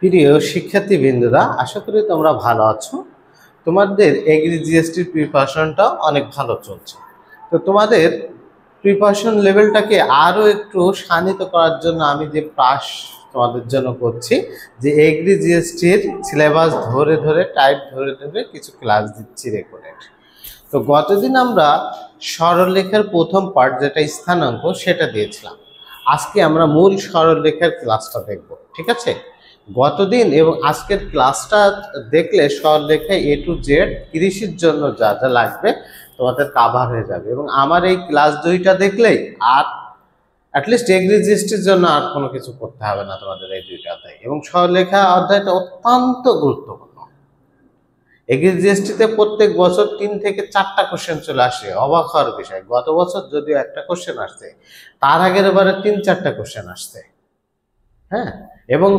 প্রিয় শিক্ষার্থীবৃন্দরা, আশা করি তোমরা ভালো আছো। তোমাদের এগ্রি জিএসটির প্রিপারেশনটা অনেক ভালো চলছে। তো তোমাদের প্রিপারেশন লেভেলটাকে আরও একটু শানিত করার জন্য আমি যে প্রয়াস তোমাদের জন্য করছি, যে এগ্রি জিএসটির সিলেবাস ধরে ধরে টাইপ ধরে ধরে কিছু ক্লাস দিচ্ছি রেকর্ডেড। তো গতদিন আমরা সরলরেখার প্রথম পার্ট যেটা স্থানাঙ্ক সেটা দিয়েছিলাম। আজকে আমরা মূল সরলরেখার ক্লাসটা দেখব, ঠিক আছে? গতদিন এবং আজকের ক্লাসটা দেখলে সরলরেখা এ টু জেড কৃষির জন্য যা যা লাগবে তোমাদের কাভার হয়ে যাবে। এবং আমার এই ক্লাস দুইটা দেখলেই আর অ্যাটলিস্ট এগ্রি জিএসটির জন্য আর কোনো কিছু করতে হবে না তোমাদের এই দুইটা অধ্যায়। এবং সরলরেখা অধ্যায়টা অত্যন্ত গুরুত্বপূর্ণ। এগ্রি জিএসটিতে প্রত্যেক বছর 3 থেকে 4টা কোশ্চেন চলে আসে, অবাক হওয়ার বিষয়। গত বছর যদিও একটা কোশ্চেন আসছে, তার আগের বারে 3-4টা কোশ্চেন আসছে। হ্যাঁ, এবং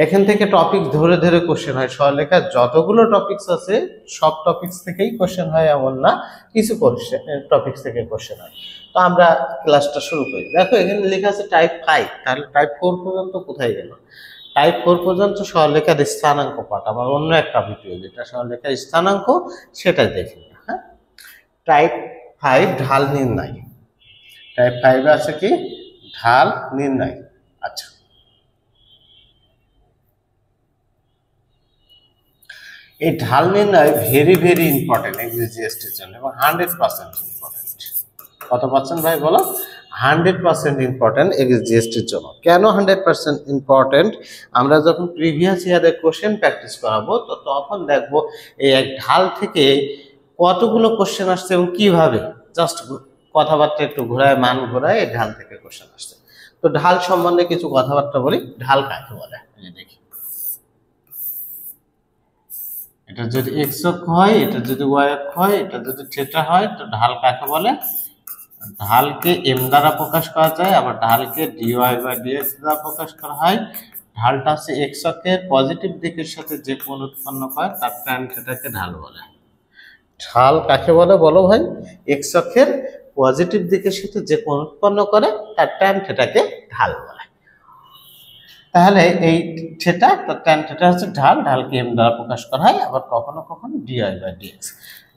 এখান থেকে টপিক ধরে ধরে কোশ্চেন হয়। সরলরেখার যতগুলো টপিকস আছে সব টপিকস থেকেই কোশ্চেন হয় এমন না, কিছু কোশ্চেন টপিকস থেকে কোশ্চেন হয়। তো আমরা ক্লাসটা শুরু করি। দেখো এখানে লেখা আছে টাইপ 5, তাহলে টাইপ 4 পর্যন্ত কোথায় গেল? টাইপ 4 পর্যন্ত সরলরেখার স্থানাঙ্ক পাঠ, আমার অন্য একটা ভিডিও যেটা সরলরেখার স্থানাঙ্ক সেটাই দেখি। হ্যাঁ, টাইপ 5 ঢাল নির্ণয়। টাইপ 5 আছে কি ঢাল নির্ণয়। আচ্ছা, এই ঢাল নির্ণয় ভেরি ভেরি ইম্পর্টেন্ট এগ্রি জিএসটির জন্য এবং 100% ইম্পর্টেন্ট। কত পার্সেন্ট ভাই বলো? 100% ইম্পর্টেন্ট এগ্রি জিএসটির জন্য। কেন 100% ইম্পর্টেন্ট? আমরা যখন প্রিভিয়াস ইয়ারে কোশ্চেন প্র্যাকটিস করাবো তো তখন দেখবো এই এক ঢাল থেকে কতগুলো কোশ্চেন আসছে এবং কিভাবে, জাস্ট কথাবার্তা একটু ঘোরায় মান ঘোরায় এই ঢাল থেকে কোশ্চেন আসছে। তো ঢাল সম্বন্ধে কিছু কথাবার্তা বলি। ঢাল কাকে বলে দেখি। এটা যদি এক্স অক্ষ হয়, এটা যদি ওয়াই অক্ষ হয়, এটা যদি থিটা হয়, তো ঢাল কাকে বলে? ঢালকে এম দ্বারা প্রকাশ করা যায়, আবার ঢালকে ডিওয়াই বাই ডিএক্স দ্বারা প্রকাশ করা হয়। ঢালটা হচ্ছে এক্স অক্ষের পজিটিভ দিকের সাথে যে কোণ উৎপন্ন করে তার ট্যান থিটাকে ঢাল বলে। ঢাল কাকে বলে বলো ভাই? এক্স অক্ষের পজিটিভ দিকের সাথে যে কোণ উৎপন্ন করে তার ট্যান থিটাকে ঢাল বলে। তাহলে এই থিটা, তো ট্যান থিটা হচ্ছে ঢাল, ঢালকে এম দ্বারা প্রকাশ করা হয়, আবার কখনো কখনো dy by dx.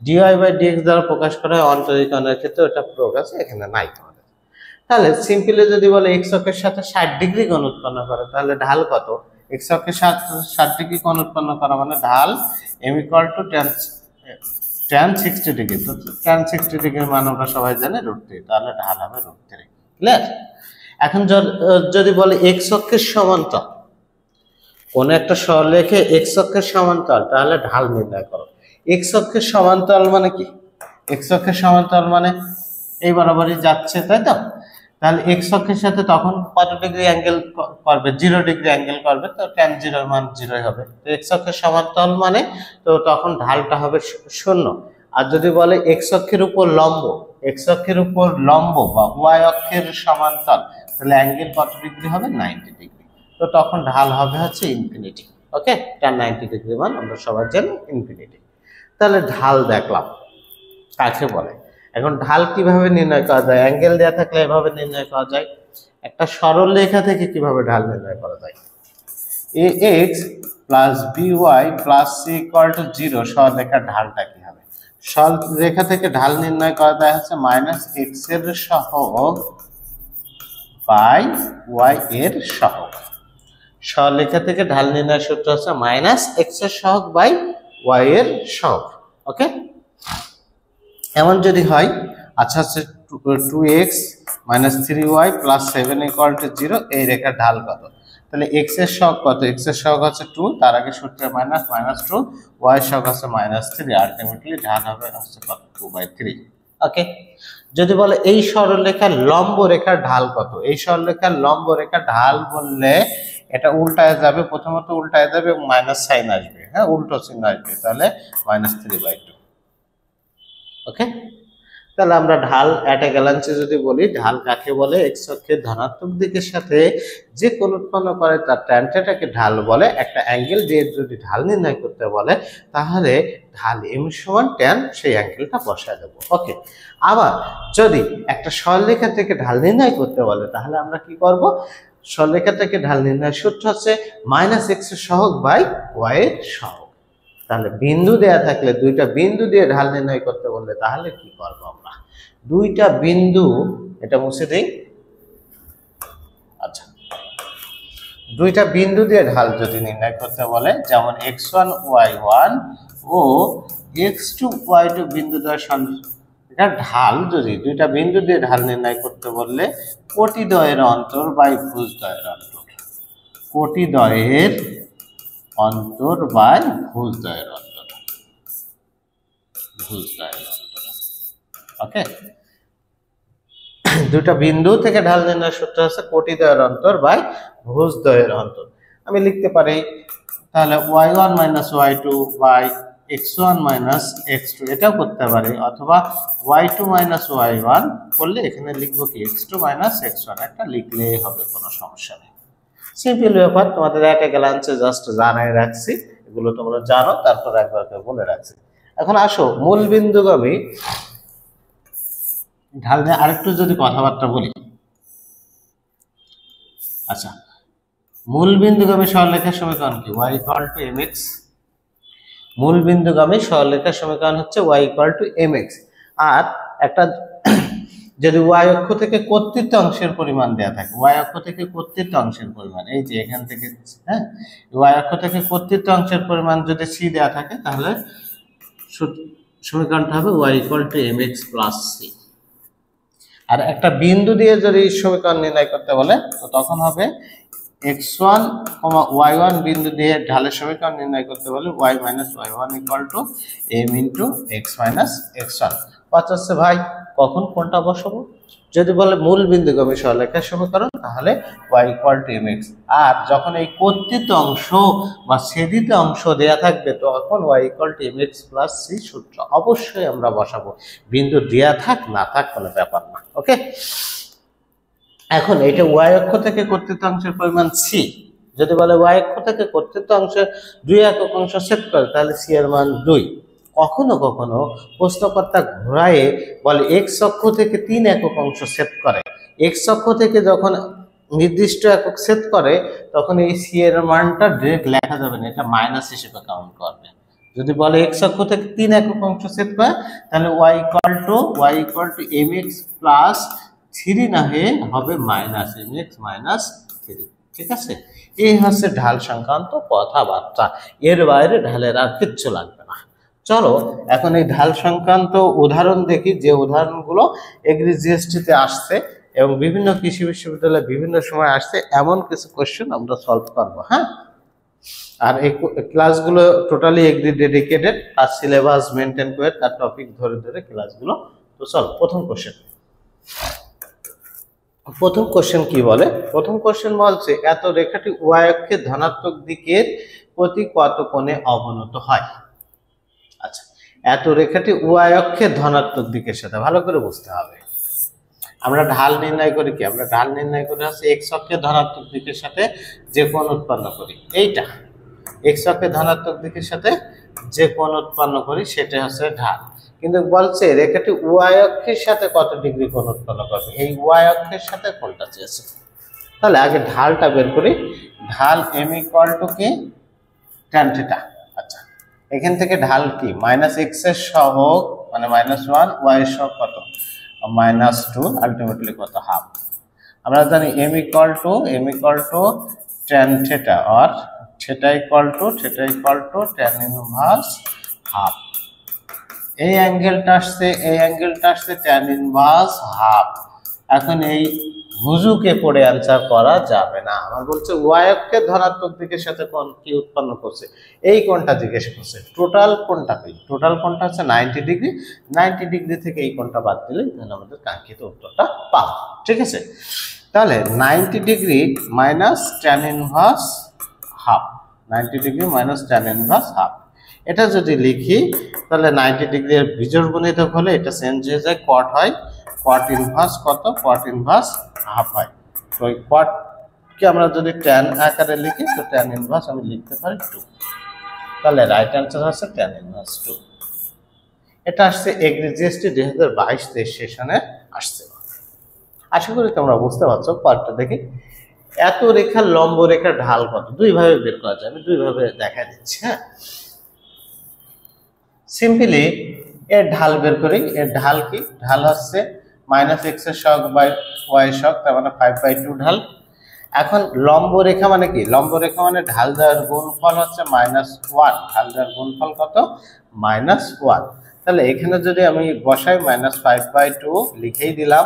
Dy by dx দ্বারা প্রকাশ করা হয় অন্তরীকরণের ক্ষেত্রে, ওটা প্রয়োগ আছে, এখানে নাই তোমাদের। তাহলে সিম্পলি যদি বলে এক্স অক্ষের সাথে 60 ডিগ্রি কোণ উৎপন্ন করে, তাহলে ঢাল কত? এক্স অক্ষের সাথে 60 ডিগ্রি কোণ উৎপন্ন করা মানে ঢাল m equal to tan 60 degree. তো ট্যান 60 ডিগ্রির মান আমরা সবাই জানি √3, তাহলে ঢাল হবে √3। ক্লিয়ার? এখন যদি বলে এক্স অক্ষের সমান্তরাল, কোন একটা সরলরেখে এক্স অক্ষের সমান্তরাল, তাহলে ঢাল নির্ণয় করো। এক্স অক্ষের সমান্তরাল মানে কি? এক্স অক্ষের সমান্তরাল মানে এই বরাবরই যাচ্ছে, তাই তো? তাহলে এক্স অক্ষের সাথে তখন কত ডিগ্রি অ্যাঙ্গেল করবে? 0 ডিগ্রি অ্যাঙ্গেল করবে, তো ট্যান 0 এর মান 0 হবে। তো এক্স অক্ষের সমান্তরাল মানে তো তখন ঢালটা হবে 0। আর যদি বলে এক্স অক্ষের উপর লম্ব, এক্স অক্ষের উপর লম্ব বা ওয়াই অক্ষের সমান্তরাল, তাহলে অ্যাঙ্গেল কত ডিগ্রি হবে? 90 ডিগ্রি। তো তখন ঢাল হবে হচ্ছে ইনফিনিটি। ওকে, ট্যান 90 ডিগ্রি মান আমরা সবাই জানি ইনফিনিটি। তাহলে ঢাল দেখলাম কাকে বলে। এখন ঢাল কিভাবে নির্ণয় করা যায়? অ্যাঙ্গেল দেওয়া থাকলে এভাবে নির্ণয় করা যায়। একটা সরল রেখা থেকে কিভাবে ঢাল নির্ণয় করা যায়? ax plus by plus c equal to 0 সরল রেখার ঢালটা কি হবে? সরল রেখা থেকে ঢাল নির্ণয় করা যায় হচ্ছে -x এর সহগ বাই y এর সহগ। সরলরেখা থেকে ঢাল নির্ণয় সূত্র হচ্ছে -x এর সহগ বাই y এর সহগ। ওকে, এমন যদি হয়, আচ্ছা হচ্ছে 2x - 3y + 7 = 0, এই রেখার ঢাল কত? তাহলে x এর সহগ কত? x এর সহগ হচ্ছে 2, তার আগে সূত্রে -2, y এর সহগ হচ্ছে -3, আলটিমেটলি ঢাল হবে হচ্ছে কত? 2/3। ওকে, যদি বলে এই সরলরেখার লম্ব রেখার ঢাল কত? এই সরলরেখার লম্ব রেখার ঢাল বললে এটা উল্টায় যাবে, প্রথমত উল্টায় যাবে এবং মাইনাস সাইন আসবে। হ্যাঁ, উল্টো চিহ্ন আসবে, তাহলে -3/2। ওকে, তাহলে আমরা ঢাল অ্যাট এ গ্যালান্সে যদি বলি, ঢাল কাকে বলে? এক্স অক্ষের ধনাত্মক দিকের সাথে যে কোণ উৎপন্ন করে তার ট্যান থিটাকে ঢাল বলে। একটা অ্যাঙ্গেল দিয়ে যদি ঢাল নির্ণয় করতে বলে, তাহলে ঢাল এম সমান ট্যান, সেই অ্যাঙ্গেলটা বসায় দেবো। ওকে, আবার যদি একটা সরলরেখা থেকে ঢাল নির্ণয় করতে বলে, তাহলে আমরা কি করব? সরলরেখা থেকে ঢাল নির্ণয়ের সূত্র হচ্ছে -x এর সহগ বাই y এর সহগ। তাহলে বিন্দু দেয়া থাকলে দুইটা বিন্দু দিয়ে ঢাল নির্ণয় করতে বললে তাহলে কি করব আমরা? দুইটা বিন্দু, এটা মুছে দেই। আচ্ছা, দুইটা বিন্দু দিয়ে ঢাল যদি নির্ণয় করতে বলে, যেমন x1 y1 ও x2 y2 বিন্দু দ্বয় এটা ঢাল, যদি দুইটা বিন্দু দিয়ে ঢাল নির্ণয় করতে বললে কোটিদ্বয়ের অন্তর বাই ভুজদ্বয়ের অন্তর, কোটিদ্বয়ের অন্তর বাই ভুজদ্বয়ের অন্তর, ভুজদ্বয়ের অন্তর। ওকে, দুইটা বিন্দু থেকে ঢাল নির্ণয়ের সূত্র হচ্ছে কোটিদ্বয়ের অন্তর বাই ভুজদ্বয়ের অন্তর। আমি লিখতে পারি তাহলে y1 y2 by x1 x2, এটাও করতে পারি, অথবা y2 y1 করলে এখানে লিখবো কি x2 x1, একটা লিখলেই হবে, কোনো সমস্যা নেই। সিম্পল ব্যাপার, তোমাদের একটা গ্ল্যান্সে জাস্ট জানাই রাখছি, এগুলো তোমরা জানো, তারপর একবার বলে রাখছি। এখন আসো মূল বিন্দুগামী ঢাল নিয়ে আরেকটু যদি কথাবার্তা বলি। আচ্ছা, মূল বিন্দুগামী সরলরেখার সমীকরণ কি? y = mx। মূল বিন্দুগামী সরলরেখার সমীকরণ হচ্ছে y = mx। আর একটা যদি y অক্ষ থেকে কর্তৃত্ব অংশের পরিমাণ দেয়া থাকে, y অক্ষ থেকে কর্তৃত্ব অংশের পরিমাণ, এই যে এখান থেকে, হ্যাঁ, y অক্ষ থেকে কর্তৃত্ব অংশের পরিমাণ যদি c দেয়া থাকে, তাহলে সমীকরণটা হবে y = mx + c। আর একটা বিন্দু দিয়ে যদি সমীকরণ নির্ণয় করতে বলে, তো তখন হবে x1, y1 বিন্দু দিয়ে ঢালের সমীকরণ নির্ণয় করতে বলে y - y1 = m × x - x1। কথা হচ্ছে ভাই কখন কোনটা বসাবো? যদি বলে মূল বিন্দুগামী সরলরেখার সমীকরণ, তাহলে y = mx। আর যখন এই কর্তৃত্ব অংশ বা ছেদিত অংশ দেয়া থাকবে, তখন y = mx + c সূত্র অবশ্যই আমরা বসাবো, বিন্দু দেয়া থাক না থাক কোনো ব্যাপার না। ওকে, এখন এটা y অক্ষ থেকে কর্তৃত্ব অংশের পরিমাণ c, যদি বলে y অক্ষ থেকে কর্তৃত্ব অংশের 2 একক অংশ ছেদ করে, তাহলে c এর মান 2। কখনো কখনো প্রশ্নকর্তা ঘোরায়ে বলে x অক্ষ থেকে 3 একক অংশ ছেদ করে। x অক্ষ থেকে যখন নির্দিষ্ট একক ছেদ করে, তখন এই c এর মানটা ডাইরেক্ট লেখা যাবে না, এটা মাইনাস হিসেবে কাউন্ট করবে। যদি বলে x অক্ষ থেকে 3 একক অংশ ছেদ করে, তাহলে y = mx + 3 না হয়ে হবে -mx - 3। ঠিক আছে, এই হচ্ছে ঢাল সংক্রান্ত কথাবার্তা, এর বাইরে ঢালের আর কিচ্ছু লাগবে না। চলো এখন এই ঢাল সংক্রান্ত উদাহরণ দেখি, যে উদাহরণগুলো এগ্রি জিএসটিতে আসছে এবং বিভিন্ন কৃষি বিশ্ববিদ্যালয়ে বিভিন্ন সময় আসছে, এমন কিছু কোশ্চেন আমরা সলভ করবো। হ্যাঁ, আর এই ক্লাসগুলো টোটালি এগ্রি ডেডিকেটেড, আর সিলেবাস মেনটেন করে তার টপিক ধরে ধরে ক্লাসগুলো। তো চলো প্রথম কোশ্চেন। প্রথম কোশ্চেন কি বলে? প্রথম কোশ্চেন বলছে এত রেখাটি y অক্ষের ধনাত্মক দিকের প্রতি কত কোণে অবনত হয়। আচ্ছা, এত রেখাটি y অক্ষের ধনাত্মক দিকের সাথে, ভালো করে বুঝতে হবে। আমরা ঢাল নির্ণয় করি কি? আমরা ঢাল নির্ণয় করি হচ্ছে x অক্ষের ধনাত্মক দিকের সাথে যে কোণ উৎপন্ন করি, এইটা x অক্ষের ধনাত্মক দিকের সাথে যে কোণ উৎপন্ন করি সেটা হচ্ছে ঢাল। কিন্তু বলছে রেখাটি y অক্ষের সাথে কত ডিগ্রি কোণ উৎপন্ন করবে, এই y অক্ষের সাথে কোণটা চেয়েছে। তাহলে আগে ঢালটা বের করি। ঢাল m = কি? tan θ। আচ্ছা, এখান থেকে ঢাল কি? -x এর সহগ মানে -1, y এর সহগ কত? -2, আলটিমেটলি কত? হাফ। আমরা জানি m = tan θ, আর θ = tan ইনভার্স হাফ। এই অ্যাঙ্গেলটা আসছে tan ইনভার্স হাফ। এখন এই হুজুকে পড়ে অ্যান্সার করা যাবে না। আমার বলছে y অক্ষের ধনাত্মক দিকের সাথে কোণ কি উৎপন্ন করছে, এই কোণটা জিজ্ঞেস করছে। টোটাল কোণটা কি? টোটাল কোণটা হচ্ছে 90 ডিগ্রি। 90 ডিগ্রি থেকে এই কোণটা বাদ দিলে তাহলে আমাদের কাঙ্ক্ষিত উত্তরটা পাবো। ঠিক আছে, তাহলে 90 degree minus tan inverse half, 90 degree minus tan inverse half. এটা যদি লিখি তাহলে 90 ডিগ্রি এর বিজোড় গুণিতক হলে এটা চেঞ্জ হয়ে যায়, কট হয়। কট ইনভার্স কত? কট ইনভার্স হাফ হয়। তো এই কট কে আমরা যদি tan আকারে লিখি, তো tan ইনভার্স আমি লিখতে পারি 2। তাহলে রাইট অ্যান্সার হচ্ছে tan ইনভার্স 2। এটা আসছে এগ্রি জিএসটি 2022-23 সেশনে আসছে। আশা করি তোমরা বুঝতে পারছো। পরেরটা দেখি। এত রেখার লম্ব রেখার ঢাল কত? দুইভাবে বের করা যায়, আমি দুইভাবে দেখা দিচ্ছি। হ্যাঁ, সিম্পলি এর ঢাল বের করি। এর ঢাল কি? ঢাল হচ্ছে -x এর সহগ বাই y এর সহগ, তার মানে 5/2 ঢাল। এখন লম্ব রেখা মানে কি? লম্ব রেখা মানে ঢাল দেওয়ার গুণফল হচ্ছে -1। ঢাল দেওয়ার গুণফল কত? -1। তাহলে এখানে যদি আমি বসাই -5/2 লিখেই দিলাম,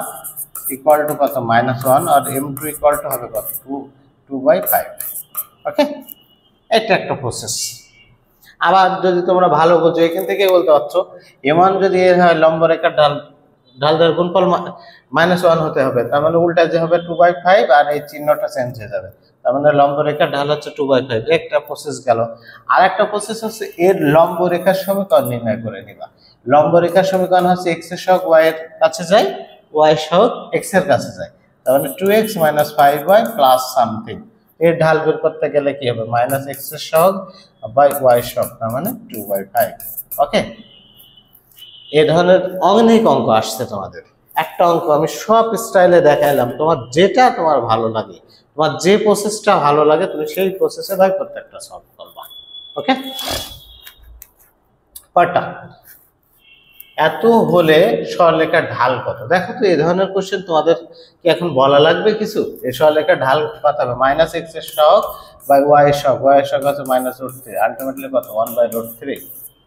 ইকুয়াল টু কত? -1, আর m2 ইকুয়াল টু হবে কত? 2/5। ওকে, এটা একটা প্রসেস। আবার যদি তোমরা ভালো বোঝো, এখান থেকে বলতে পারছো m1 যদি এর হয় লম্ব রেখার ঢাল, ঢাল দেওয়ার গুণফল -1 হতে হবে, তার মানে উল্টা যে হবে 2/5, আর এই চিহ্নটা চেঞ্জ হয়ে যাবে, তার মানে লম্ব রেখার ঢাল হচ্ছে 2/5। একটা প্রসেস গেল। আর একটা প্রসেস হচ্ছে এর লম্ব রেখার সমীকরণ নির্ণয় করে নিবা। লম্ব রেখার সমীকরণ হচ্ছে x এর সহগ y এর কাছে যায়, y এর সহগ x এর কাছে যায়, তার মানে 2x - 5y প্লাস সামথিং। এর ঢাল বের করতে গেলে কি হবে? -x এর সহগ বাই y সহগ, তার মানে 2/5। ওকে, এই ধরনের অনেক অঙ্ক আসছে তোমাদের। একটা অঙ্ক আমি সব স্টাইলে দেখাইলাম, তোমার যেটা তোমার ভালো লাগে, তোমার যে প্রসেসটা ভালো লাগে তুমি সেই প্রসেসে ভাই প্রত্যেকটা সলভ করবা। ওকে, কয়টা? এত হলে সরলরেখার ঢাল কত? দেখো তো, এই ধরনের কোশ্চেন তোমাদের কি এখন বলা লাগবে কিছু? এই সরলরেখার ঢাল কত হবে? -x এর সহগ বাই y এর সহগ, y এর সহগ হচ্ছে -√3, আলটিমেটলি কত? 1/√3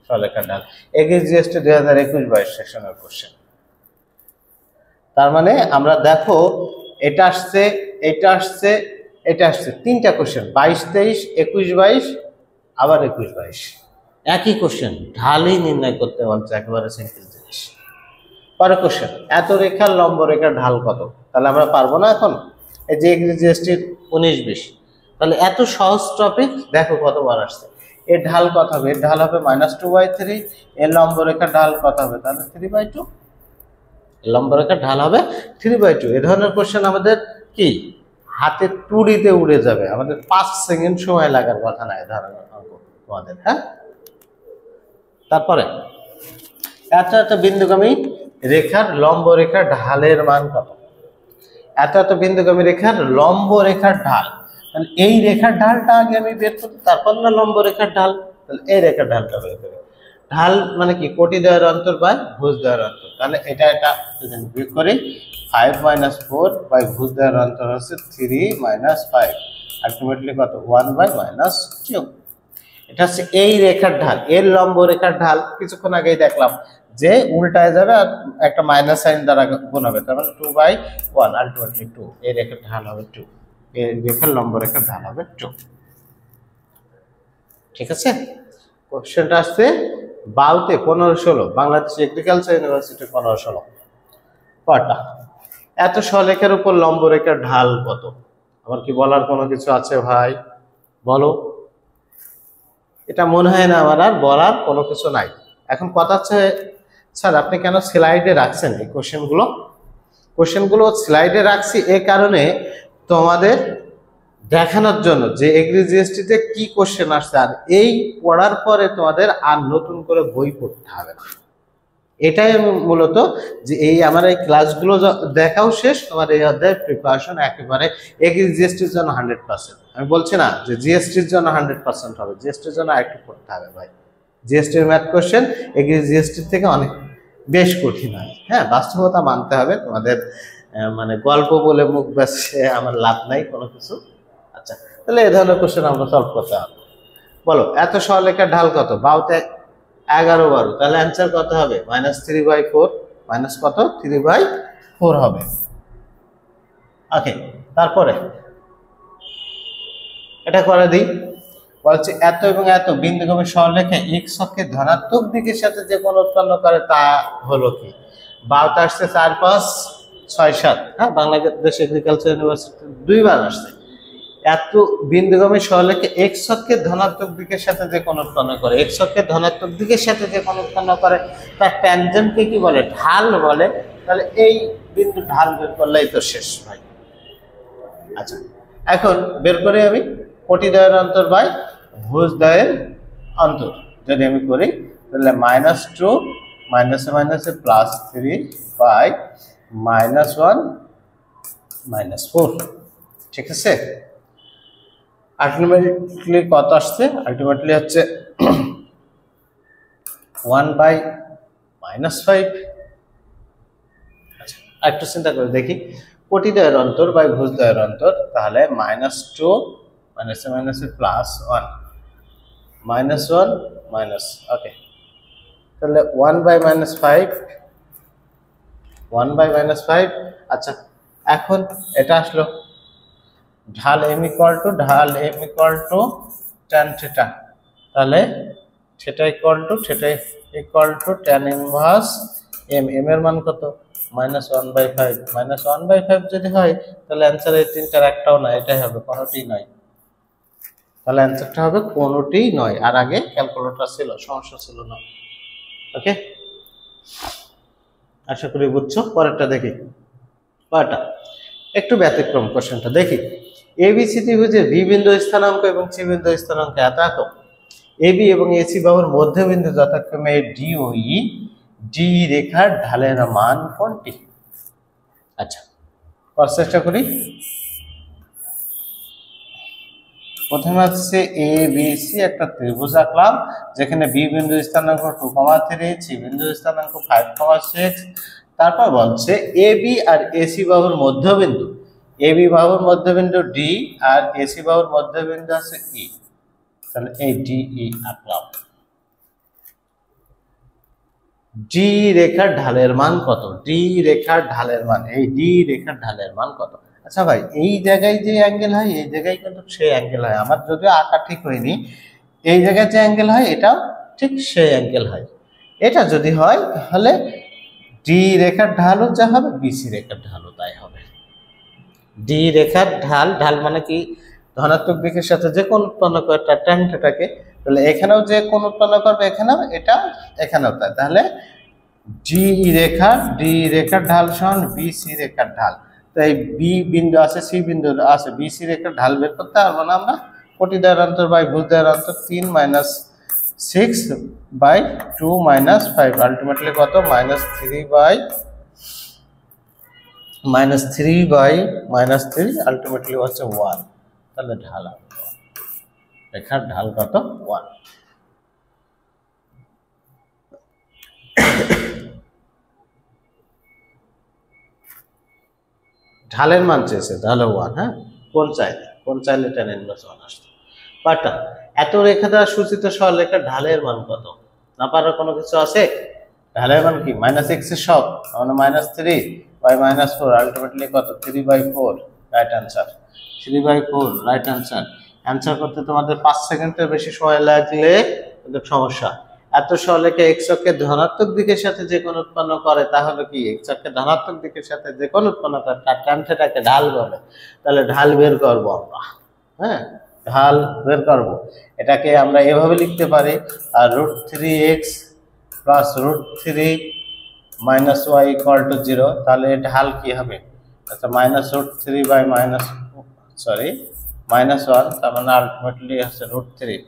সরলরেখার ঢাল। এগিয়ে জিএসটি 2021-22 সেশনের কোশ্চেন। তার মানে আমরা দেখো, এটা আসছে, এটা আসছে, এটা আসছে, তিনটা কোশ্চেন, 22-23, 21-22, আবার 21-22, একই কোশ্চেন, ঢালই নির্ণয় করতে বলছে, একেবারে সিম্পল জিনিস। পরের কোশ্চেন, এত রেখার লম্ব রেখার ঢাল কত? তাহলে আমরা পারবো না এখন? এই যে জিএসটির 19-20, তাহলে এত সহজ টপিক দেখো কতবার আসছে। এর ঢাল কত হবে? এর ঢাল হবে -2/3। এর লম্ব রেখার ঢাল কত হবে? তাহলে 3/2। লম্ব রেখার ঢাল হবে 3/2। এ ধরনের কোশ্চেন আমাদের কি হাতে টুরিতে উড়ে যাবে, আমাদের 5 সেকেন্ড সময় লাগার কথা না এ ধরনের অঙ্ক তোমাদের। হ্যাঁ, তারপরে এত এত বিন্দুগামী রেখার লম্ব রেখার ঢালের মান কত? এত এত বিন্দুগামী রেখার লম্ব রেখার ঢাল, তাহলে এই রেখার ঢালটা আগে আমি বের করি, তারপর না লম্ব রেখার ঢাল। তাহলে এই রেখার ঢালটা বের করি। ঢাল মানে কি? কোটি দ্বয়ের অন্তর বাই ভুজ দ্বয়ের অন্তর। তাহলে এটা যদি বিয়োগ করি, 5 - 4 বাই ভুজ দ্বয়ের অন্তর হচ্ছে 3 - 5, আলটিমেটলি কত? 1/-2। এটা হচ্ছে এই রেখার ঢাল। এর লম্ব রেখার ঢাল কিছুক্ষণ আগেই দেখলাম যে উল্টায় যাবে আর একটা মাইনাস সাইন দ্বারা গুণ হবে, তার মানে 2/1, আলটিমেটলি 2। এই রেখার ঢাল হবে 2, এই রেখার লম্ব রেখার ঢাল হবে 2। ঠিক আছে, কোশ্চেনটা আসছে বাউতে 15-16, বাংলাদেশ এগ্রিকালচার ইউনিভার্সিটি 15-16। কটা? এত সরলরেখার উপর লম্ব রেখার ঢাল কত? আমার কি বলার কোনো কিছু আছে ভাই? বলো। এটা মনে হয় না আমার আর বলার কোনো কিছু নাই। এখন কথা হচ্ছে, স্যার আপনি কেন স্লাইডে রাখছেন এই কোশ্চেনগুলো? কোশ্চেনগুলো স্লাইডে রাখছি এই কারণে তোমাদের দেখানোর জন্য যে এগ্রি জিএসটিতে কি কোশ্চেন আসছে, আর এই পড়ার পরে তোমাদের আর নতুন করে বই পড়তে হবে না। এটাই মূলত যে এই আমার এই ক্লাসগুলো দেখাও শেষ, তোমার এই অধ্যায়ের প্রিপারেশন একেবারে এগ্রি জিএসটির জন্য 100%। আমি বলছি না যে জিএসটির জন্য 100% হবে, জিএসটির জন্য আরেকটু পড়তে হবে ভাই। জিএসটির ম্যাথ কোশ্চেন এগ্রি জিএসটির থেকে অনেক বেশ কঠিন হয়। হ্যাঁ, বাস্তবতা মানতে হবে তোমাদের। মানে গল্প বলে মুখ বেঁচে আমার লাভ নাই কোনো কিছু। আচ্ছা, তাহলে এই ধরনের কোশ্চেন আমরা সলভ করতে হবে। বলো, এত সরলরেখার ঢাল কত? বাউতে 11-12, তাহলে অ্যান্সার কত হবে? -3/4, মাইনাস কত? 3/4 হবে। ওকে, তারপরে এটা করে দিই। বলছে এত এবং এত বিন্দুগামী সরলরেখা এক্স অক্ষের ধনাত্মক দিকের সাথে যে কোণ উৎপন্ন করে তা হলো কি? বাউতে আসছে 4, 5, 6, 7। হ্যাঁ, বাংলাদেশ এগ্রিকালচার ইউনিভার্সিটি 2 বার আসছে। এত বিন্দুগামী সরলরেখা এক্স অক্ষের ধনাত্মক দিকের সাথে যে কোণ উৎপন্ন করে, এক্স অক্ষের ধনাত্মক দিকের সাথে যে কোণ উৎপন্ন করে তার ট্যানজেন্টকে কি বলে? ঢাল বলে। তাহলে এই বিন্দু ঢাল বের করলেই তো শেষ ভাই। আচ্ছা, এখন বের করে আমি কোটি দ্বয়ের অন্তর বাই ভুজ দ্বয়ের অন্তর যদি আমি করি, তাহলে -2 মাইনাসে মাইনাসে +3 বাই -1 -4। ঠিক আছে, আলটিমেটলি কত আসছে? আলটিমেটলি হচ্ছে 1/-5। আচ্ছা, একটু চিন্তা করে দেখি, কোটিদ্বয়ের অন্তর বাই ভুজদ্বয়ের অন্তর, তাহলে -2 -এ +1 -1 মাইনাস, ওকে, তাহলে 1/-5 1/-5। আচ্ছা, এখন এটা আসলো ঢাল m tan থিটা, তাহলে theta equal to tan inverse m এর মান কত? -1/5। -1/5 যদি হয় তাহলে অ্যান্সার এই তিনটার একটাও না, এটাই হবে, কোনোটি নয়। তাহলে অ্যান্সারটা হবে কোনোটি নয়, আর আগে ক্যালকুলেটর ছিল, সমস্যা ছিল না। ওকে, আশা করি বুঝছো। পরেরটা দেখি, পরেরটা একটু ব্যতিক্রম কোশ্চেনটা দেখি। ABC ত্রিভুজের বি বিন্দু স্থানাঙ্ক এবং সি বিন্দু স্থানাঙ্ক এত এত, এবি এবং এসি বাহুর মধ্যবিন্দু যথাক্রমে ডি ও ই, ডি রেখার ঢালের মান কোনটি? আচ্ছা, করার চেষ্টা করি। প্রথমে হচ্ছে এ বি সি একটা ত্রিভুজ আঁকলাম, যেখানে বি বিন্দু স্থানাঙ্ক 2,3, সি বিন্দু স্থানাঙ্ক 5,6। তারপর বলছে এ বি আর এসি বাহুর মধ্যবিন্দু, এ বি বাহুর মধ্যবিন্দু ডি আর এসি বাহুর মধ্যবিন্দু আছে ই, তাহলে এই ডি ই আঁকলাম। ডি রেখার ঢালের মান কত? ডি রেখার ঢালের মান, এই ডি রেখার ঢালের মান কত? আচ্ছা ভাই, এই জায়গায় যে অ্যাঙ্গেল হয় এই জায়গায় কিন্তু সেই অ্যাঙ্গেল হয়, আমার যদিও আঁকা ঠিক হয়নি, এই জায়গায় যে অ্যাঙ্গেল হয় এটাও ঠিক সেই অ্যাঙ্গেল হয়। এটা যদি হয় তাহলে ডি রেখার ঢালও যা হবে বিসি রেখার ঢালও তাই হবে। ডি রেখার ঢাল, ঢাল মানে কি? ধনাত্মক দিকের সাথে যে কোণ উৎপন্ন করে ট্যান থিটাকে, তাহলে এখানেও যে কোণ উৎপন্ন করবে এখানেও, এটা এখানেও তাই। তাহলে ডি রেখার ঢাল সমান বিসি রেখার ঢাল। তাই বি বিন্দু আছে, সি বিন্দু আছে, বিসি রেখার ঢাল বের করতে পারবো না আমরা? কোটিদ্বয়ের অন্তর বাই ভুজদ্বয়ের অন্তর 3 - 6/2 - 5, আলটিমেটলি কত? -3/-3, আলটিমেটলি হচ্ছে 1। তাহলে ঢাল রেখার ঢাল কত? 1। ঢালের মান চেয়েছে, তাহলে 1। হ্যাঁ, কোন চাইলে tan ইনভার্স 1 আসতো। পারটা এত রেখা দ্বারা সূচিত সরলরেখার ঢালের মান কত? না পারার কোনো কিছু আছে? ঢালের মান কি? -x এর সব, মানে -3/-4, আলটিমেটলি কত? 3/4, right answer. 3/4 right answer. Answer করতে তোমাদের 5 সেকেন্ডের বেশি সময় লাগলে কিন্তু সমস্যা। এত সরলরেখা x অক্ষের ধনাত্মক দিকের সাথে যে কোণ উৎপন্ন করে তাহলে কি? x অক্ষের ধনাত্মক দিকের সাথে যে কোণ উৎপন্ন করে তার tan থিটাকে ঢাল বলে। তাহলে ঢাল বের করব আমরা, হ্যাঁ, ঢাল বের করব। এটাকে আমরা এভাবে লিখতে পারি, আর √3x + √3 - y = 0। তাহলে ঢাল কি হবে? আচ্ছা, -1, তার মানে আলটিমেটলি হচ্ছে √3।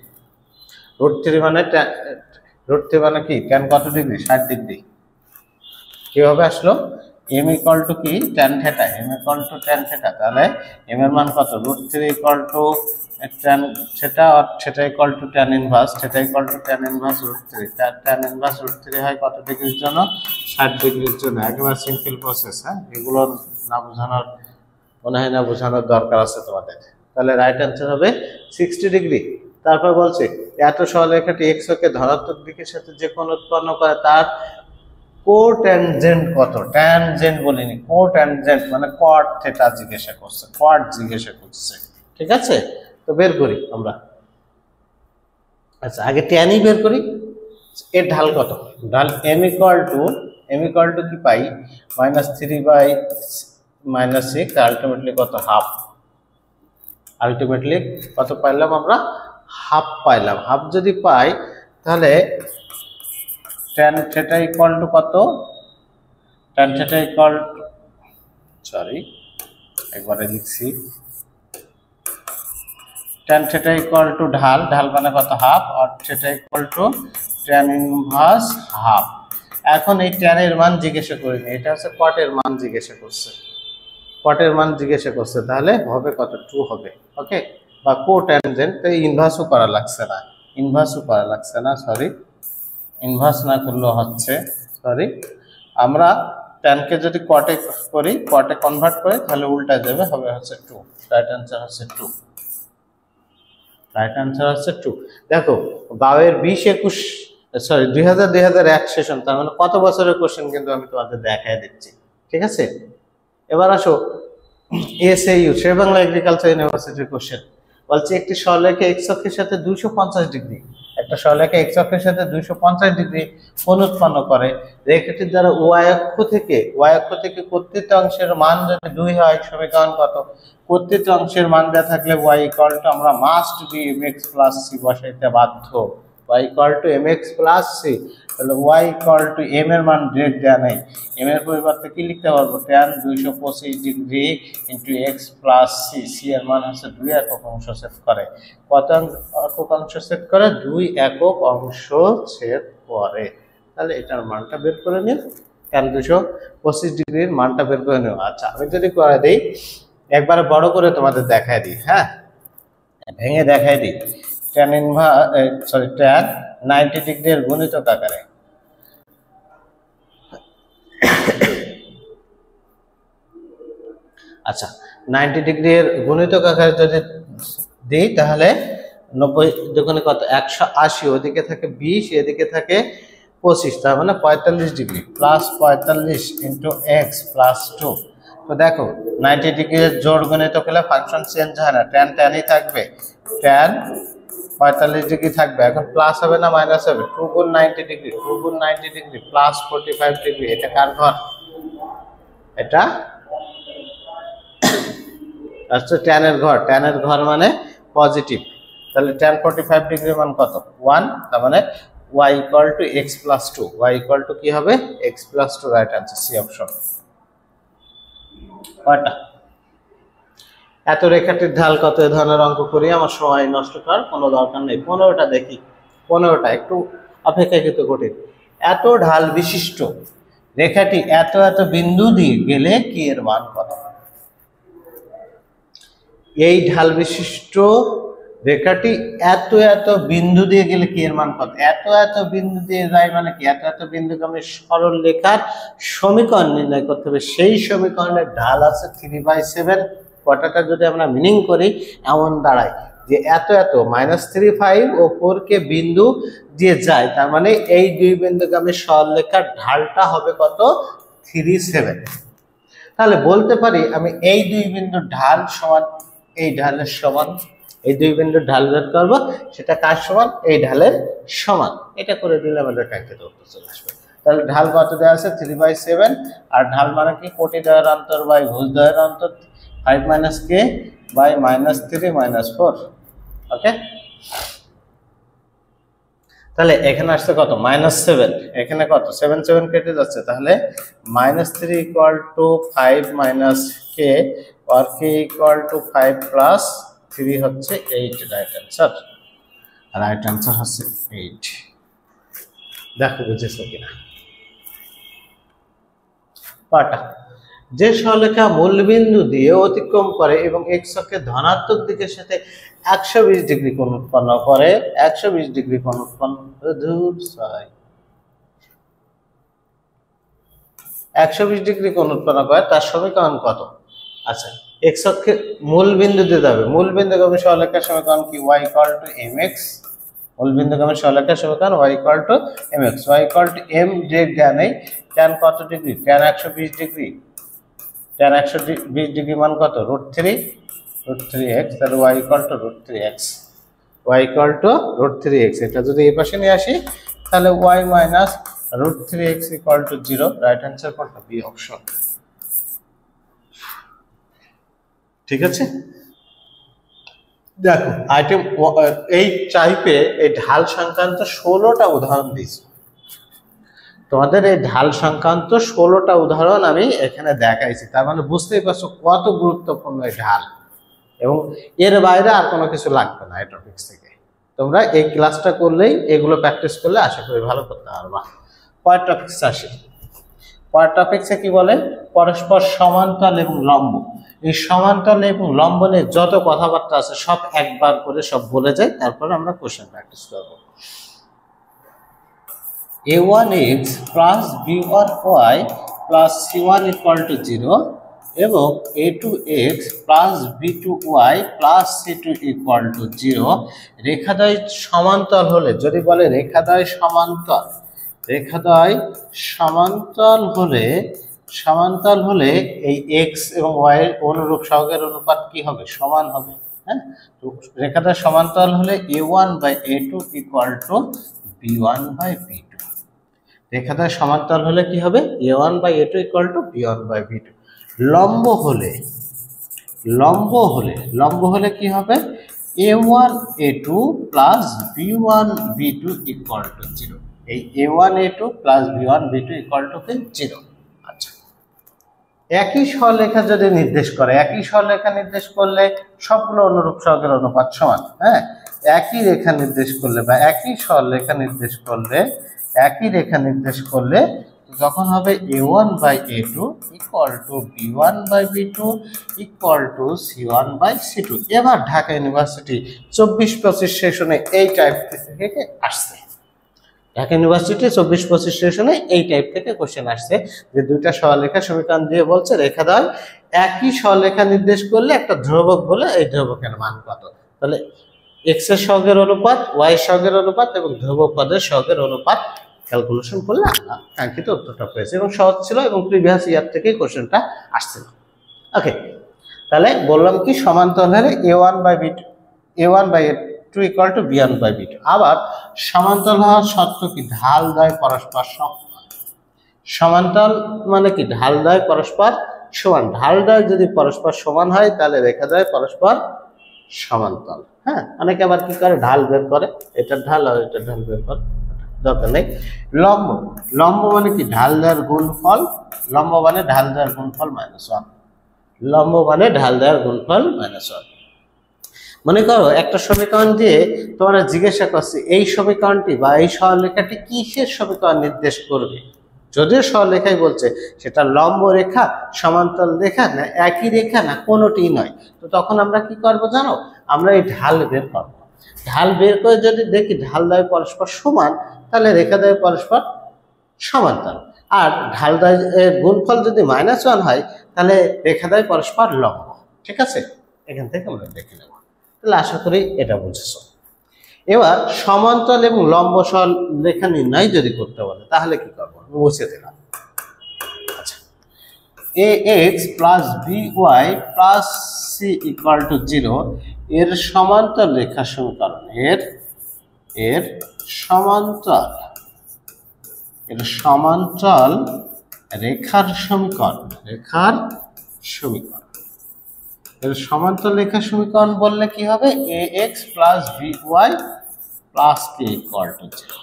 √3 মানে কি? tan কত ডিগ্রি? 60 ডিগ্রি। কিভাবে আসলো? m = কি? tan theta, tan theta. তাহলে m এর মান কত? √3 = tan থিটা, আর theta = tan inverse, tan inverse √3। tan inverse √3 হয় কত ডিগ্রির জন্য? 60 ডিগ্রির জন্য। একেবারে সিম্পল প্রসেস। হ্যাঁ, এগুলো না বোঝানোর, মনে হয় না বোঝানোর দরকার আছে তোমাদের। তাহলে রাইট অ্যান্সার হবে 60 ডিগ্রি। তারপর বলছে এত সরলরেখাটি x অক্ষে ধনাত্মক দিকের সাথে যে কোণ উৎপন্ন করে তার কোট্যানজেন্ট কত? ট্যানজেন্ট বলিনি, কোট্যানজেন্ট মানে কট থিটা জিজ্ঞাসা করছে। ঠিক আছে, তো বের করি আমরা। আচ্ছা, আগে ট্যানই বের করি। এর ঢাল কত? ঢাল m = কি পাই? -3/-6, আলটিমেটলি কত? হাফ। আলটিমেটলি কত পাইলাম আমরা? হাফ পাইলাম। হাফ যদি পাই তাহলে tan থিটা = কত? tan থিটা একবারে লিখছি, tan থিটা = ঢাল মানে কত? হাফ, আর থিটা = tan ইনভার্স হাফ। এখন এই tan এর মান জিজ্ঞাসা করিনি, এটা হচ্ছে কট এর মান জিজ্ঞাসা করছে। কটের মান জিজ্ঞাসা করছে, তাহলে হবে কত 2 হবে। ওকে, বা কোট্যানজেন্ট, তো ইনভার্সও করা লাগছে না, সরি, ইনভার্স না করলেও হচ্ছে, সরি। আমরা ট্যানকে যদি কটে করি, কটে কনভার্ট করি, তাহলে উল্টা যাবে, হবে হচ্ছে 2। রাইট অ্যান্সার হচ্ছে 2। রাইট অ্যান্সার হচ্ছে 2। দেখো বাউয়ের 20-21, সরি 2000-2001 সেশন, তার মানে কত বছরের কোশ্চেন কিন্তু আমি তোমাদের দেখায় দিচ্ছি। ঠিক আছে, এবার আসো এসএইউ, শের বাংলা এগ্রিকালচার ইউনিভার্সিটির কোশ্চেন। বলছে একটি সরলরেখা এক্স অক্ষের সাথে 250 ডিগ্রি, একটা সরলরেখা এক্স অক্ষের সাথে 250 ডিগ্রি কোণ উৎপন্ন করে। রেখাটির দ্বারা ওয়াই অক্ষ থেকে কর্তৃত অংশের মান যদি 2 হয়, সমীকরণ কত? কর্তৃত অংশের মান দেওয়া থাকলে y ইকুয়াল টু আমরা must be mx plus c বসাইতে বাধ্য। y equal to mx plus c, তাহলে y ইকুয়াল টু m এর মান ডিরেক্ট দেওয়া নেই, m এর পরিবর্তে কি লিখতে পারবো? tan 225 degree into x plus c, c এর মান হচ্ছে 2 একক অংশ ছেদ করে। কত একক অংশ ছেদ করে? 2 একক অংশ ছেদ করে। তাহলে এটার মানটা বের করে নিও, tan 225 ডিগ্রির মানটা বের করে নিও। আচ্ছা, আমি যদি করে দিই, একবারে বড় করে তোমাদের দেখাই দিই, হ্যাঁ, ভেঙে দেখাই দিই। tan 90 ডিগ্রির গুণিতক আকারে, আচ্ছা 90 ডিগ্রির গুণিতক আকারে যদি দিই, তাহলে 90 দুগুণে কত? 180, ওদিকে থাকে 20, এদিকে থাকে 25, তার মানে 45 degree plus 45 into x plus 2। তো দেখো 90 ডিগ্রির জোড় গুণিতক হলে ফাংশন চেঞ্জ হয় না, tan ট্যানই থাকবে, tan 45 ডিগ্রি থাকবে। এখন প্লাস হবে না মাইনাস হবে? 2 গুণ 90 ডিগ্রি, 2 গুণ 90 ডিগ্রি প্লাস 45 ডিগ্রি, এটা কার ঘর? এটা আচ্ছা tan এর ঘর, tan এর ঘর মানে পজিটিভ, তাহলে tan 45 ডিগ্রির মান কত? 1, তার মানে y equal to x plus 2, y equal to কি হবে? x plus 2, right answer C option. কয়টা? এত রেখাটির ঢাল কত? এই ধরনের অঙ্ক করি, আমার সময় নষ্ট করার কোনো দরকার নেই। 15টা দেখি, 15টা একটু অপেক্ষাকৃত কঠিন। এত ঢাল বিশিষ্ট রেখাটি এত এত বিন্দু দিয়ে গেলে কি এর মান কত? এই ঢাল বিশিষ্ট রেখাটি এত এত বিন্দু দিয়ে গেলে কি এর মান কত? এত এত বিন্দু দিয়ে যায় মানে কি? এত এত বিন্দুকে আমি সরল রেখার সমীকরণ নির্ণয় করতে হবে, সেই সমীকরণের ঢাল আছে 3/7। কটাটা যদি আমরা মিনিং করি, এমন দাঁড়ায় যে এত এত -3, 5 ও 4 কে বিন্দু দিয়ে যায়, তার মানে এই দুই বিন্দুকে আমি সরল রেখার ঢালটা হবে কত? 3/7। তাহলে বলতে পারি আমি এই দুই বিন্দুর ঢাল সমান এই ঢালের সমান, এই দুই বিন্দুর ঢাল বের করবো, সেটা কার সমান? এই ঢালের সমান। এটা করে দিলে আমাদের কাঙ্ক্ষিত উত্তর চলে আসবে। তাহলে ঢাল কত দেওয়া আছে? 3/7, আর ঢাল মানে কি? কোটি দ্বয়ের অন্তর বাই ভুজ দ্বয়ের অন্তর, 5 - k বাই -3 - 4। ওকে, তাহলে এখানে আসছে কত? -7, এখানে কত? 7 7 কেটে যাচ্ছে, তাহলে -3 ইকুয়াল টু 5 - k, আর k ইকুয়াল টু 5 প্লাস 3 হচ্ছে 8, রাইট অ্যান্সার। রাইট অ্যান্সার হচ্ছে 8। দেখো বুঝেছো কিনা? পাটা যে সরলরেখা মূলবিন্দু দিয়ে অতিক্রম করে এবং x অক্ষের ধনাত্মক দিকের সাথে 120 ডিগ্রি কোণ উৎপন্ন করে, 120 ডিগ্রি কোণ উৎপন্ন 120 ডিগ্রি কোণ উৎপন্ন করে, তার সমীকরণ কত? আচ্ছা, x অক্ষের মূল বিন্দু দিতে হবে, মূল বিন্দুগামী সরলরেখার সমীকরণ কি? y ইকুয়াল টু mx, মূল বিন্দুগামী সরলরেখার সমীকরণ y equal to mx, y equal to m direct দেয়া নেই, tan কত degree? tan 120 degree, tan 120 degree মান কত? √3x, তাহলে y equal to √3x, y equal to √3x। এটা যদি এই পাশে নিয়ে আসি, তাহলে y minus √3x equal to 0, right answer কোনটা? B option. ঠিক আছে, দেখো আইটেম এই টাইপে এই ঢাল সংক্রান্ত 16টা উদাহরণ দিয়েছি তোমাদের। এই ঢাল সংক্রান্ত 16টা উদাহরণ আমি এখানে দেখাইছি, তার মানে বুঝতেই পারছো কত গুরুত্বপূর্ণ এই ঢাল, এবং এর বাইরে আর কোনো কিছু লাগবে না এই টপিকস থেকে। তোমরা এই ক্লাসটা করলেই, এগুলো প্র্যাকটিস করলে আশা করি ভালো করতে পারবা। পরের টপিকস আসি। পরের টপিকসে কি বলে, পরস্পর সমান্তরাল এবং লম্ব। এই সমান্তরাল এবং লম্ব নিয়ে যত কথাবার্তা আছে সব একবার করে সব বলে যাই, তারপরে আমরা কোশ্চেন প্র্যাকটিস করব। a1x plus b1y plus c1 equal to 0 এবং a2x plus b2y plus c2 equal to 0 রেখাদ্বয় সমান্তরাল হলে, যদি বলে রেখাদ্বয় সমান্তরাল হলে এই x এবং y এর অনুরূপ সহগের অনুপাত কি হবে, সমান হবে। হ্যাঁ, তো রেখাদ্বয় সমান্তরাল হলে a1/a2 equal to b1/b2। রেখাদ্বয় সমান্তরাল হলে কি হবে, a1/a2 equal to b1/b2। লম্ব হলে কি হবে, a1a2 plus b1b2 equal to 0। এই a1a2 plus b1b2 equal to 0। আচ্ছা, একই সরলরেখা যদি নির্দেশ করে, একই সরলরেখা নির্দেশ করলে সবগুলো অনুরূপ সহগের অনুপাত সমান। হ্যাঁ, একই রেখা নির্দেশ করলে বা একই সরলরেখা নির্দেশ করলে যখন হবে a1/a2 equal to b1/b2 equal to c1/c2। এবার ঢাকা ইউনিভার্সিটি 24-25 সেশনে এই টাইপ থেকে আসছে। ঢাকা ইউনিভার্সিটি 24-25 সেশনে এই টাইপ থেকে কোশ্চেন আসছে যে দুইটা সরলরেখা সমীকরণ দিয়ে বলছে রেখাদ্বয় একই সরলরেখা নির্দেশ করলে একটা ধ্রুবক বলে এই ধ্রুবকের মান কত। তাহলে x এর সহগের অনুপাত, y এর সহগের অনুপাত এবং ধ্রুবক পদের সহগের অনুপাত ক্যালকুলেশন করলে আমরা কাঙ্ক্ষিত উত্তরটা পেয়েছি এবং সহজ ছিল এবং প্রিভিয়াস ইয়ার থেকেই কোশ্চেনটা আসছিল। ওকে, তাহলে বললাম কি সমান্তরাল হলে a1/a2 equal to b1/b2। আবার সমান্তরাল হওয়ার শর্ত কি, ঢালদ্বয় পরস্পর সমান। সমান্তরাল মানে কি, ঢালদ্বয় পরস্পর সমান। ঢালদ্বয় যদি পরস্পর সমান হয় তাহলে রেখাদ্বয় পরস্পর সমান্তরাল। হ্যাঁ, অনেকে আবার কি করে, ঢাল বের করে, এটার ঢাল আর এটার ঢাল বের করে, দরকার নেই। লম্ব মানে কি, ঢালদ্বয়ের গুণফল। লম্ব মানে ঢালদ্বয়ের গুণফল -1। মনে করো একটা সমীকরণ দিয়ে তোমরা জিজ্ঞাসা করছে এই সমীকরণটি বা এই সরলরেখাটি কিসের সমীকরণ নির্দেশ করবে। যদিও সরলরেখাই বলছে, সেটা লম্ব রেখা, সমান্তরাল রেখা না একই রেখা না কোনোটি নয়, তো তখন আমরা কি করব জানো, আমরা এই ঢাল বের করব। ঢাল বের করে যদি দেখি ঢালদ্বয় পরস্পর সমান, তাহলে রেখাদ্বয় পরস্পর সমান্তরাল। আর ঢালদ্বয়ের গুণফল যদি -1 হয় তাহলে রেখাদ্বয় পরস্পর লম্ব। ঠিক আছে, এখান থেকে আমরা দেখে নেব। তাহলে আশা করি এটা বুঝেছো। এবার সমান্তরাল এবং লম্ব সরলরেখা নির্ণয় যদি করতে বলে তাহলে কি করবো, মুছে দিলাম। আচ্ছা, ax plus by plus c equal to 0 এর সমান্তরাল রেখা সমীকরণ, এর সমান্তরাল রেখার সমীকরণ, এর সমান্তরাল রেখা সমীকরণ বললে কি হবে, ax plus by plus k equal to 0।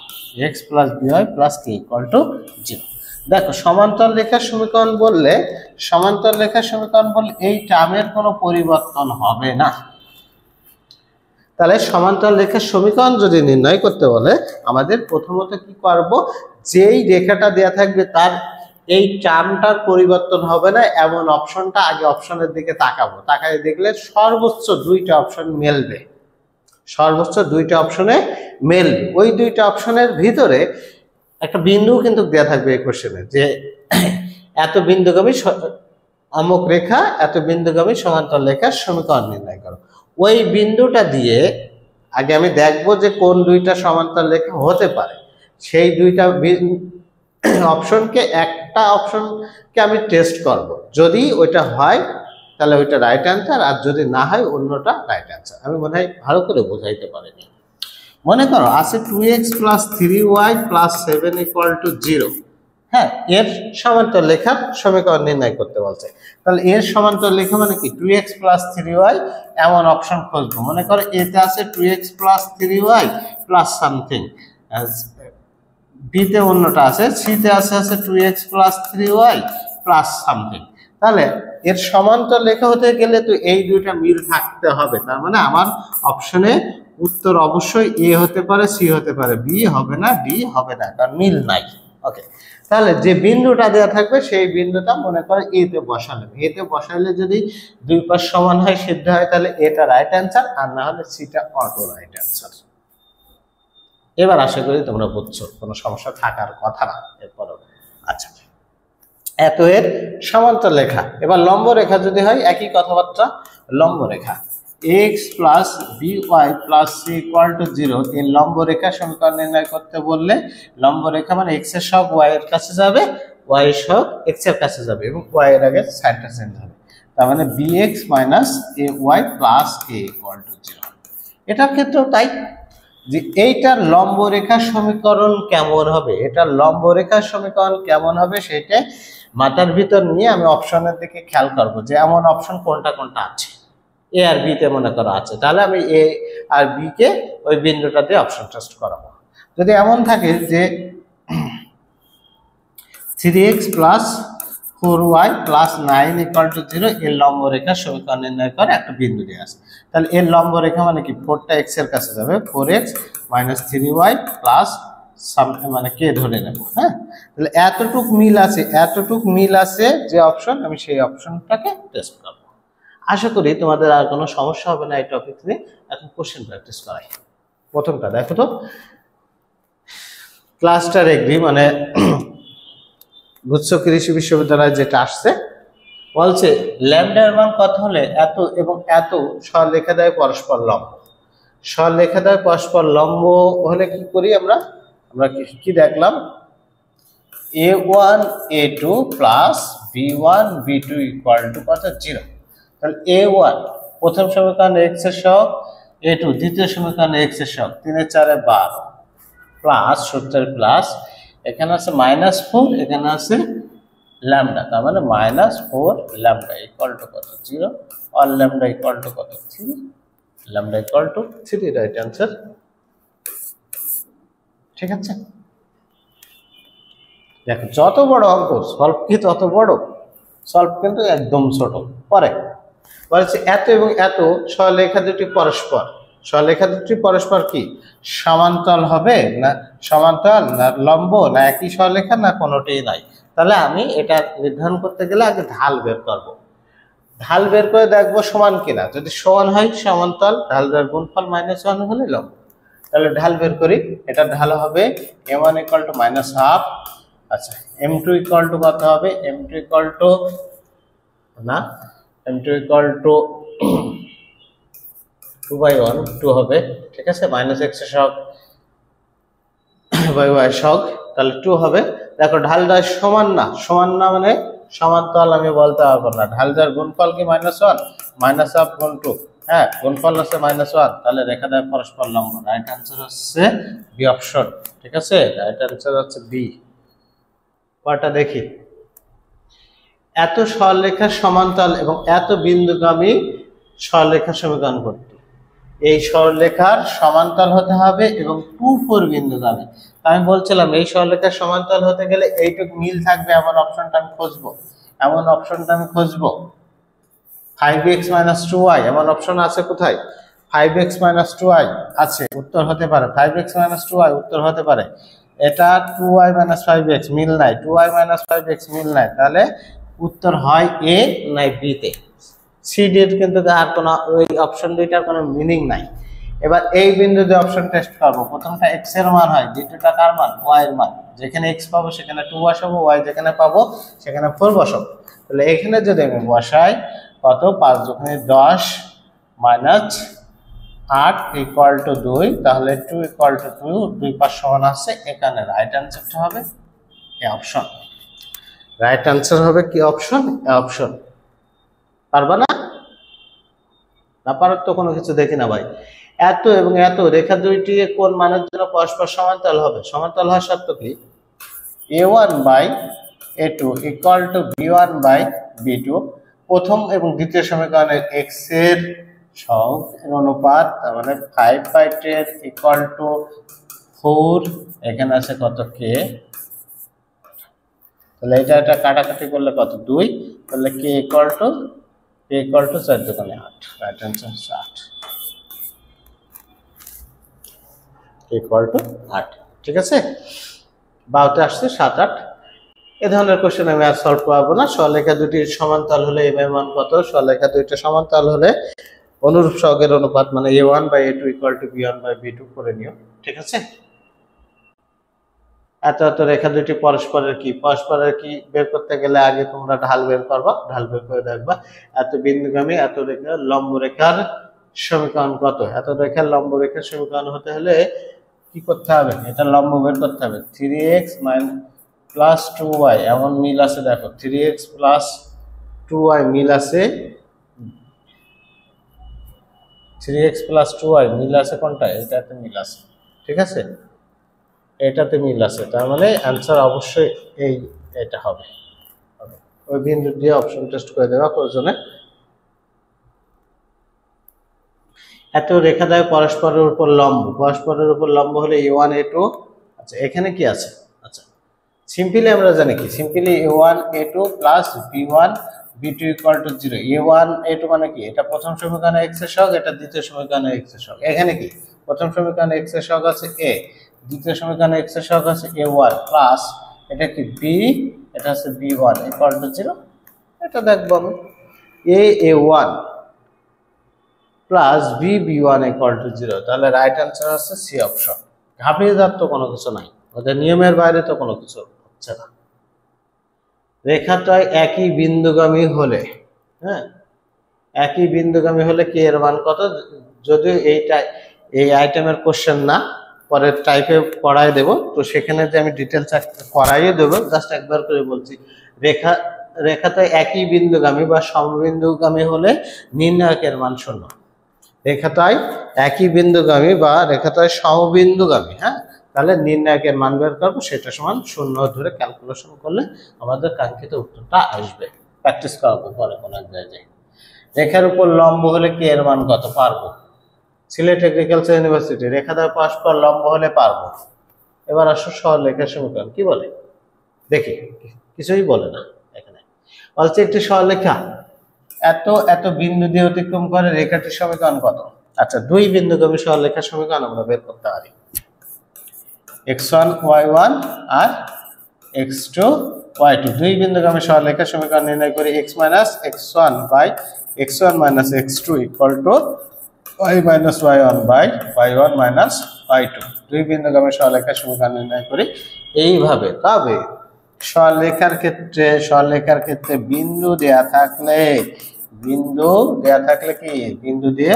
x plus by plus k equal to 0। দেখো সমান্তরাল রেখার সমীকরণ বললে এই টার্মের কোনো পরিবর্তন হবে না। তাহলে সমান্তরাল রেখার সমীকরণ যদি নির্ণয় করতে বলে আমাদের প্রথমত কি করব, যেই রেখাটা দেয়া থাকবে তার এই টার্মটার পরিবর্তন হবে না এমন অপশনটা আগে অপশনের দিকে তাকাবো। তাকায় দেখলে সর্বোচ্চ দুইটা অপশন মিলবে, ওই দুইটা অপশনের ভিতরে একটা বিন্দু কিন্তু দেয়া থাকবে এই কোশ্চেনে, যে এত বিন্দুগামী অমুক রেখা, এত বিন্দুগামী সমান্তরাল রেখার সমীকরণ নির্ণয় করো। ওই বিন্দুটা দিয়ে আগে আমি দেখবো যে কোন দুইটা সমান্তরাল রেখা হতে পারে। সেই দুইটা অপশনকে একটা অপশনকে আমি টেস্ট করব, যদি ওইটা হয় তাহলে ওইটা রাইট অ্যান্সার, আর যদি না হয় অন্যটা রাইট অ্যান্সার। আমি মনে হয় ভালো করে বোঝাইতে পারিনি। মনে করো আছে 2x plus 3y plus 7 equal to 0। হ্যাঁ, এর সমান্তরাল রেখার সমীকরণ নির্ণয় করতে বলছে। তাহলে এর সমান্তরাল রেখা মানে কি, 2x plus 3y এমন অপশন খুঁজবো। মনে করো এতে আছে 2x plus 3y plus something, বিতে অন্যটা আছে, সিতে আছে 2x plus 3y plus something। তাহলে এর সমান্তরাল রেখা হতে গেলে তো এই দুইটা মিল থাকতে হবে। তার মানে আমার অপশনে উত্তর অবশ্যই এ হতে পারে, সি হতে পারে, বি হবে না, ডি হবে না, কারণ মিল নাই। ওকে, তাহলে যে বিন্দুটা দেওয়া থাকবে সেই বিন্দুটা মনে করে এ তে বসালে, এ তে বসালে যদি দুই পাশ সমান হয় সিদ্ধ হয় তাহলে এটা রাইট অ্যান্সার, আর না হলে সিটা অটো রাইট অ্যান্সার। এবার আশা করি তোমরা বুঝছো, কোনো সমস্যা থাকার কথা না এরপরও। আচ্ছা, এত এর সমান্তর রেখা। এবার লম্ব রেখা যদি হয় একই কথাবার্তা, লম্ব রেখা x plus by plus c equal to 0 এই লম্ব রেখা সমীকরণ নির্ণয় করতে বললে লম্ব রেখা মানে x এর সহগ y এর কাছে যাবে, y এর সহগ x এর কাছে যাবে এবং y এর আগে সাইডটা চেঞ্জ হবে, তার মানে bx minus ay plus a equal to 0। এটার ক্ষেত্রেও তাই, যে এইটার লম্ব রেখার সমীকরণ কেমন হবে, এটার লম্ব রেখার সমীকরণ কেমন হবে সেটা মাথার ভিতর নিয়ে আমি অপশনের দিকে খেয়াল করব যে এমন অপশন কোনটা কোনটা আছে, এ আর বি তে মনে করা আছে, তাহলে আমি এ আর বি কে ওই বিন্দুটাতে অপশন টেস্ট করাবো। যদি এমন থাকে যে 3x plus 4y plus 9 equal to 0 এর লম্ব রেখার সমীকরণ নির্ণয় করে একটা বিন্দু দিয়ে আসে, তাহলে এর লম্ব রেখা মানে কি 4টা x এর কাছে যাবে, 4x মাইনাস 3y প্লাস মানে কে ধরে নেব। হ্যাঁ, তাহলে এতটুক মিল আছে যে অপশন, আমি সেই অপশনটাকে টেস্ট করব। আশা করি তোমাদের আর কোনো সমস্যা হবে না এই টপিক নিয়ে। এখন কোশ্চেন প্র্যাকটিস করাই। প্রথমটা দেখো তো, ক্লাস্টার এগ্রি মানে গুচ্ছ কৃষি বিশ্ববিদ্যালয় যেটা আসছে, বলছে ল্যামডার মান কত হলে এত এবং এত সরলরেখাদ্বয় পরস্পর লম্ব। সরলরেখাদ্বয় পরস্পর লম্ব হলে কি করি আমরা কি দেখলাম, a1 a2 plus b1 b2 equal to কত 0। তাহলে a1 প্রথম সমীকরণে x এর সহগ, a2 দ্বিতীয় সমীকরণে x এর সহগ, 3 এর 4 এ 12 প্লাস সূত্রের প্লাস, এখানে আছে -4, এখানে আছে ল্যামডা, তার মানে -4 ল্যামডা ইকুয়াল টু কত 0, আর ল্যামডা ইকুয়াল টু কত 3, lambda equal to 3 right answer. ঠিক আছে, দেখো যত বড় অঙ্ক সলভ কি তত বড়, সলভ কিন্তু একদম ছোট। পরে বলেছে এত এবং এত সরলরেখা দুটি পরস্পর, সরলরেখা দুটি পরস্পর কি সমান্তরাল হবে না, সমান্তরাল না লম্ব না একই সরলরেখা না কোনোটাই নাই। তাহলে আমি এটা নির্ধারণ করতে গেলে আগে ঢাল বের করব, ঢাল বের করে দেখবো সমান কিনা, যদি সমান হয় সমান্তরাল, ঢালের গুণফল -1 হলে লম্ব। তাহলে ঢাল বের করি, এটা ঢাল হবে m1 ইকুয়াল টু -1/2, আচ্ছা m2 ইকুয়াল টু কত হবে, m2 ইকুয়াল টু না m2 ইকুয়াল টু 2/1 2 হবে, ঠিক আছে, -x এর সহগ y এর সহগ, তাহলে 2 হবে। দেখো ঢালটা সমান না মানে সমান্তরাল আমি বলতে পারবো না, ঢালটার গুণফল কি -1 -1 গুণ 2, হ্যাঁ গুণফল হচ্ছে -1, তাহলে রেখাদ্বয় পরস্পর লম্ব। রাইট অ্যান্সার হচ্ছে বি অপশন। ঠিক আছে, রাইট অ্যান্সার হচ্ছে বি। পরটা দেখি, এত সরলরেখার সমান্তরাল এবং এত বিন্দুগামী সরলরেখার সমীকরণ করতে, এই সরলরেখার সমান্তরাল হতে হবে এবং 2 4 বিন্দুগামী। আমি বলছিলাম এই সরলরেখার সমান্তরাল হতে গেলে এইটুকু মিল থাকবে, এমন অপশনটা আমি খুঁজবো, 5x - 2y এমন অপশন আছে কোথায়, 5x - 2y আছে, উত্তর হতে পারে 5x - 2y উত্তর হতে পারে। এটা 2y - 5x মিল নাই, 2y - 5x মিল নাই, তাহলে উত্তর হয় এ নাই বি তে, সি ডি এর কিন্তু আর কোনো ওই অপশন দুইটার কোনো মিনিং নাই। এবার এই বিন্দুতে অপশন টেস্ট করব, প্রথমটা x এর মান হয়, দ্বিতীয়টা কার মান, y এর মান, যেখানে x পাবো সেখানে 2 বসাবো, y যেখানে পাবো সেখানে 4 বসাবো। তাহলে এখানে যদি আমি বসাই কত 5 দুগুণে 10 মাইনাস 8 ইকুয়াল টু 2, তাহলে 2 ইকুয়াল টু 2, 2 5 সমান আছে, এখানে রাইট অ্যান্সারটা হবে এ অপশন। রাইট অ্যান্সার হবে কি অপশন, এ অপশন। পারবা না, না পারার তো কোনো কিছু দেখি না ভাই। এত এবং এত রেখা দুইটি কোন মানের জন্য পরস্পর সমান্তরাল হবে, সমান্তরাল হওয়ার শর্ত কি, a1/a2 ইকুয়াল টু b1/b2, প্রথম এবং দ্বিতীয় সমীকরণের x এর সহগ এর অনুপাত, তার মানে 5/10 ইকুয়াল টু 4, এখানে আছে কত k, তাহলে এটা কাটাকাটি করলে কত 2, তাহলে k ইকুয়াল টু 4 দুগুণে 8, রাইট অ্যান্সার 8 ইকুয়াল টু 8। ঠিক আছে, বাহুতে আসছে 7 8। এ ধরনের কোশ্চেন আমি আর সলভ করবো না। সরলরেখা দুটির সমান্তরাল হলে এম এর মান কত, সরলরেখা দুইটা সমান্তরাল হলে অনুরূপ সহগের অনুপাত মানে a1/a2 = b1/b2 করে নিও, ঠিক আছে। এত এত রেখা দুটি পরস্পরের কি বের করতে গেলে আগে তোমরা ঢাল বের করবা, ঢাল বের করে দেখবা এত বিন্দুগামী এত রেখা লম্ব রেখার সমীকরণ কত। এত রেখার লম্ব রেখার সমীকরণ হতে হলে কি করতে হবে, এটা লম্ব বের করতে হবে। 3x + 2y এমন মিল আছে, দেখো 3x + 2y মিল আছে, 3x + 2y মিল আছে কোনটা, এটাতে মিল আছে, ঠিক আছে, এটাতে মিল আছে, তার মানে অ্যান্সার অবশ্যই এটা হবে। ওই বিন্দু দিয়ে অপশন টেস্ট করে দেওয়া প্রয়োজনে। এত রেখা দ্বয় পরস্পরের উপর লম্ব, পরস্পরের উপর লম্ব হলে a1 a2। আচ্ছা এখানে কি আছে, আচ্ছা সিম্পলি আমরা জানি কি, simply a1 a2 + b1 b2 = 0। a1 a2 মানে কি, এটা প্রথম সমীকরণে x এর সহগ, এটা দ্বিতীয় সমীকরণে x এর সহগ। এখানে কি প্রথম সমীকরণে x এর সহগ আছে a, দ্বিতীয় সমীকরণে x এর সহগ আছে a1 প্লাস এটা কি b, এটা আছে b1 = 0। এটা দেখব আমি a1 প্লাস b1 = 0, তাহলে রাইট অ্যান্সার আছে সি অপশন। ঘাবড়িয়ে যাওয়ার তো কোনো কিছু নাই, ওদের নিয়মের বাইরে তো কোনো কিছু হচ্ছে না। রেখাদ্বয় একই বিন্দুগামী হলে, হ্যাঁ একই বিন্দুগামী হলে কি এর মান কত। যদিও এই আইটেমের কোশ্চেন না, পরের টাইপে পড়াই দেব, তো সেখানে যে আমি ডিটেলস করাইয়ে দেবো, জাস্ট একবার করে বলছি। রেখাদ্বয় একই বিন্দুগামী বা সমবিন্দুগামী হলে নির্ণায়কের মান 0। রেখাদ্বয় একই বিন্দুগামী বা রেখাদ্বয় সমবিন্দুগামী, হ্যাঁ তাহলে নির্ণায়কের মান বের করবো, সেটা সমান 0 ধরে ক্যালকুলেশন করলে আমাদের কাঙ্ক্ষিত উত্তরটা আসবে। প্র্যাকটিস করবো পরে কোনো এক জায়গায়। রেখার উপর লম্ব হলে কি এর মান কত, পারবো। সিলেট এগ্রিকালচার ইউনিভার্সিটি রেখাদ্বয় পরস্পর লম্ব হলে পারবো। এবার আসো সরলরেখার সমীকরণ কি বলে দেখি, কিছুই বলে না। এখানে বলছে একটি সরলরেখা এত এত বিন্দু দিয়ে অতিক্রম করে, রেখাটির সমীকরণ কত। আচ্ছা দুই বিন্দুগামী সরলরেখার সমীকরণ আমরা বের করতে পারি। x1 y1 আর x2 y2 দুই বিন্দুগামী সরলরেখার সমীকরণ নির্ণয় করি। x - x1 / x1 - x2 = y - y1 / y1 - y2। দুই বিন্দুগামী সরলরেখার সমীকরণ নির্ণয় করি এইভাবে। তবে সরলরেখার ক্ষেত্রে বিন্দু দেয়া থাকলে কি বিন্দু দিয়ে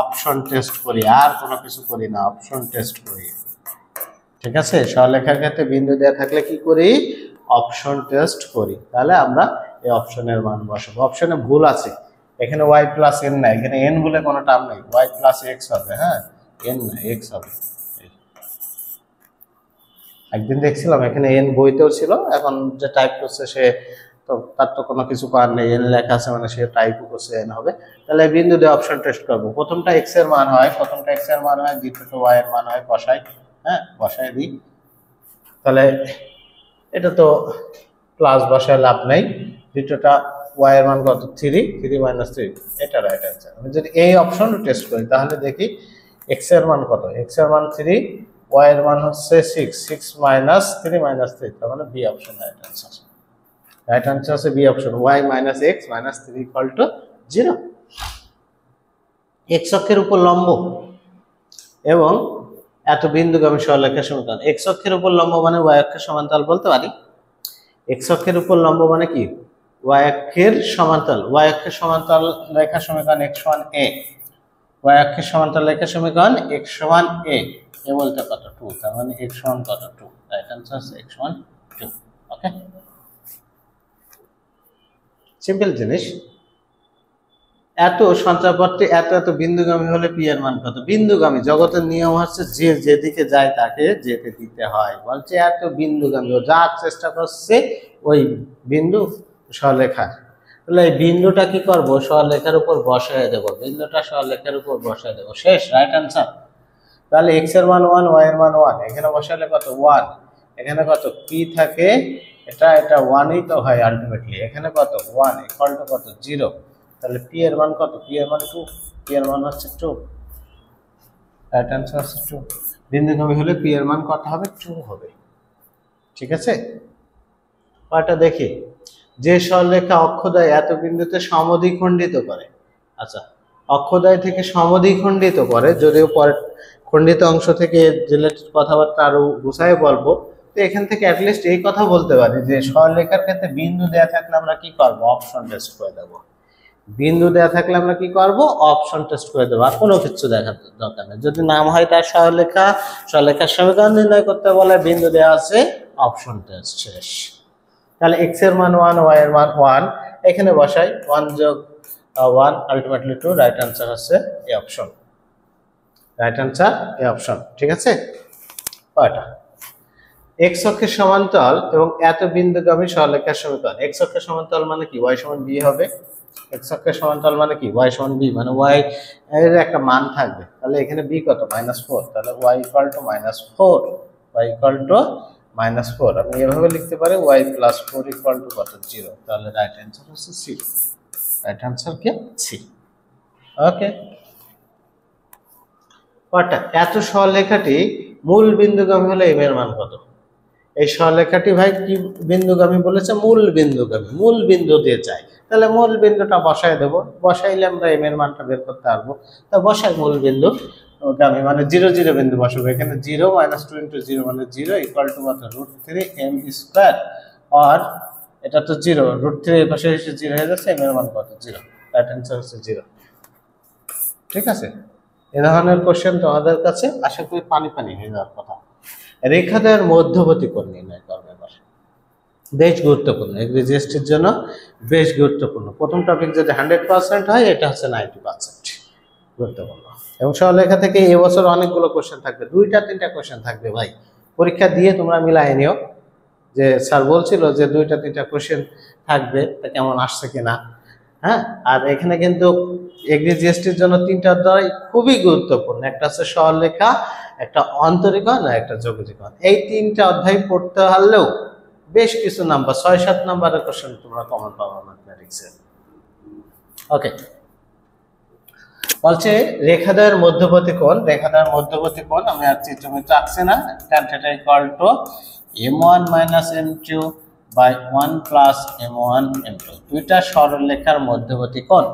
অপশন টেস্ট করি, আর কোনো কিছু করি না, অপশন টেস্ট করি, ঠিক আছে। সরলরেখার ক্ষেত্রে বিন্দু দেয়া থাকলে কি করি, অপশন টেস্ট করি। তাহলে আমরা এই অপশনের মান বসাবো। অপশনে ভুল আছে, এখানে y + n না, এখানে n বলে কোনো টার্ম নেই, y + x হবে, হ্যাঁ n না x হবে। একদিন দেখছিলাম এখানে n বইতেও ছিল, এখন যে টাইপ করছে সে তো তার তো কোনো কিছু করার নেই, n লেখা আছে মানে সে টাইপও করছে n হবে। তাহলে বিন্দু দিয়ে অপশন টেস্ট করবো। প্রথমটা x এর মান হয়, দ্বিতীয়টা y এর মান হয়, বসাই, হ্যাঁ বসাই দিই। তাহলে এটা তো প্লাস বসায় লাভ নাই, দ্বিতীয়টা y এর মান কত 3 - 3, এটা রাইট অ্যান্সার। আমি যদি এই অপশন টেস্ট করি তাহলে দেখি x এর মান কত, x এর মান 3, y এর মান হচ্ছে 6 - 3 - 3, তার মানে B option right answer. Right answer আছে B option, y - x - 3 = 0। x অক্ষের উপর লম্ব এবং এত বিন্দুগামী সরলরেখার সমীকরণ। x অক্ষের উপর লম্ব মানে y অক্ষের সমান্তরাল বলতে পারি। x অক্ষের উপর লম্ব মানে কি, y অক্ষের সমান্তরাল। y অক্ষের সমান্তরাল রেখার সমীকরণ x = a, y অক্ষের সমান্তরাল রেখার সমীকরণ x = a, এ বলতে কত 2, তার মানে x = কত 2, রাইট অ্যান্সার আছে x = 2। ওকে, সিম্পল জিনিস। এত সঞ্চারপথটি এত এত বিন্দুগামী হলে পি এর মান কত। বিন্দুগামী জগতের নিয়ম হচ্ছে যে যেদিকে যায় তাকে যেতে দিতে হয়। বলছে এত বিন্দুগামী, ও যার চেষ্টা করছে ওই বিন্দু সরলরেখা, তাহলে এই বিন্দুটা কি করব, সরলরেখার উপর বসায় দেব, বিন্দুটা সরলরেখার উপর বসায় দেব, শেষ, রাইট অ্যান্সার। তাহলে x এর মান 1, y এর মান 1, এখানে বসালে কত 1, এখানে কত পি থাকে, এটা 1ই তো হয় আলটিমেটলি, এখানে কত 1 = কত 0, তাহলে পি এর মান কত, পি এর মান 2, পি এর মান হচ্ছে 2, রাইট অ্যান্সার হচ্ছে 2। বিন্দুগামী হলে পি এর মান কত হবে, 2 হবে। ঠিক আছে, কয়টা দেখি। যে সরলরেখা অক্ষদ্বয় এত বিন্দুতে সমদ্বিখণ্ডিত করে। আচ্ছা, অক্ষদ্বয় থেকে সমদ্বিখণ্ডিত করে, যদিও পরে খণ্ডিত অংশ থেকে রিলেটেড কথাবার্তা আরো গুছায় বলবো। তো এখান থেকে অ্যাটলিস্ট এই কথা বলতে পারি যে সরলরেখার ক্ষেত্রে বিন্দু দেয়া থাকলে আমরা কি করব, অপশন টেস্ট করে দেবো। বিন্দু দেয়া থাকলে আমরা কি করব, অপশন টেস্ট করে দেবো, আর কোনো কিছু দেখার দরকার নেই। যদি নাম হয় তার সরলরেখা, সরলরেখার সমীকরণ নির্ণয় করতে বলে, বিন্দু দেয়া আছে, অপশন টেস্ট শেষ। তাহলে x এর মান 1, y এর মান 1, এখানে বসাই 1 যোগ 1 আলটিমেটলি 2, রাইট আনসার আছে এই অপশন, রাইট আনসার এই অপশন। ঠিক আছে, কয়টা x অক্ষের সমান্তরাল এবং এত বিন্দুগামী সরলরেখার সমীকরণ। x অক্ষের সমান্তরাল মানে কি, y সমান b হবে। x অক্ষের সমান্তরাল মানে কি, y সমান b, মানে y এর একটা মান থাকবে। তাহলে এখানে b কত, -4, তাহলে y = -4, y = -4। আমি এভাবে লিখতে পারি y + 4 = কত, 0। তাহলে রাইট অ্যান্সার হচ্ছে c, রাইট অ্যান্সার কি c। ওকে, কয়টা এত সরলরেখাটি মূল বিন্দুগামী হলে m এর মান কত। এই সরলরেখাটি ভাই কি বিন্দুগামী বলেছে, মূল বিন্দুগামী, মূল বিন্দু দিয়ে চাই। তাহলে মূল বিন্দুটা বসায় দেব, বসাইলে আমরা m এর মানটা বের করতে পারবো। তো বসাই মূল বিন্দু গামী মানে 0 0 বিন্দু বসাবো। এখানে 0 - 2 × 0 মানে 0 = কত, √3m²। আর এটা তো 0, √3 এর পাশে এসে 0 হয়ে যাচ্ছে, m এর মান কত, 0। রাইট অ্যান্সার হচ্ছে 0। ঠিক আছে, এই ধরনের কোশ্চেন তোমাদের কাছে আশা করি পানি পানি হয়ে যাওয়ার কথা। রেখাদ্বয়ের মধ্যবর্তী কোণ নির্ণয় করবে এবার, বেশ গুরুত্বপূর্ণ, এগ্রিজিএসটির জন্য বেশ গুরুত্বপূর্ণ। প্রথম টপিক যদি 100% হয়, এটা হচ্ছে 90% গুরুত্বপূর্ণ। এবং সরলরেখা থেকে এবছর অনেকগুলো কোশ্চেন থাকবে, 2টা 3টা কোশ্চেন থাকবে ভাই। পরীক্ষা দিয়ে তোমরা মিলাই নিও, যে স্যার বলছিল যে 2টা 3টা কোশ্চেন থাকবে, তা কেমন আসছে কিনা। হ্যাঁ, আর এখানে কিন্তু এগ্রিজিএসটির জন্য 3টা অধ্যায় খুবই গুরুত্বপূর্ণ, একটা হচ্ছে সরলরেখা, একটা অন্তরীকরণ আর একটা যোগজীকরণ। এই 3টা অধ্যায় পড়তে পারলেও বেশ কিছু নাম্বার, 6-7 নাম্বারের কোশ্চেন তোমরা কমন পাবে ম্যাথমেটিক্সে। ওকে, বলছে রেখাদ্বয়ের মধ্যবর্তী কোণ। রেখাদ্বয়ের মধ্যবর্তী কোণ আমি আর চিত্রমিত্র আঁকছি না। tan θ = m1 - m2 / 1 + m1 m2। দুইটা সরলরেখার মধ্যবর্তী কোণ,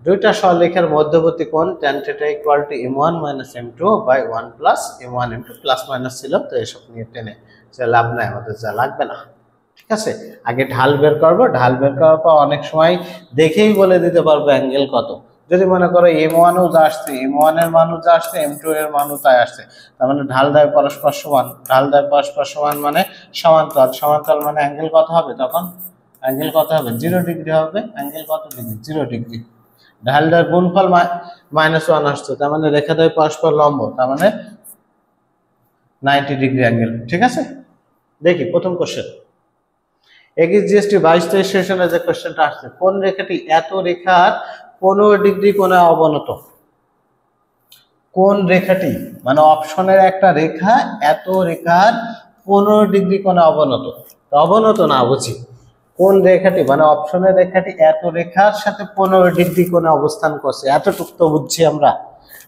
দুইটা সরলরেখার মধ্যবর্তী কোণ tan θ = m1 - m2 / 1 + m1 m2। Plus minus ছিল, তো এসব নিয়ে টেনে যে লাভ নাই, আমাদের যা লাগবে না। ঠিক আছে, আগে ঢাল বের করব, ঢাল বের করার পর অনেক সময় দেখেই বলে দিতে পারবো অ্যাঙ্গেল কত। যদি মনে করো m1 ও যা আসছে, m1 এর মানও যা আসছে, m2 এর মানও তাই আসছে, তার মানে ঢাল দ্বয় পরস্পর সমান। ঢাল দ্বয় পরস্পর সমান মানে সমান্তরাল, সমান্তরাল মানে অ্যাঙ্গেল কত হবে, তখন অ্যাঙ্গেল কত হবে, 0 ডিগ্রি হবে। অ্যাঙ্গেল কত ডিগ্রি, 0 ডিগ্রি। ঢাল দ্বয় গুণফল -1 আসছে, তার মানে রেখাদ্বয় পরস্পর লম্ব, তার মানে 90 ডিগ্রি অ্যাঙ্গেল। ঠিক আছে, দেখি প্রথম কোশ্চেন। এগ্রিজিএসটি 22-23 সেশনে যে কোশ্চেনটা আসছে, কোন রেখাটি এত রেখার 15 ডিগ্রি কোণে অবনত। কোন রেখাটি, মানে অপশনের একটা রেখা এত রেখার 15 ডিগ্রি কোণে অবনত। অবনত না, বুঝি কোন রেখাটি, মানে অপশনের রেখাটি এত রেখার সাথে 15 ডিগ্রি কোণে অবস্থান করছে, এতটুকু তো বুঝছি আমরা।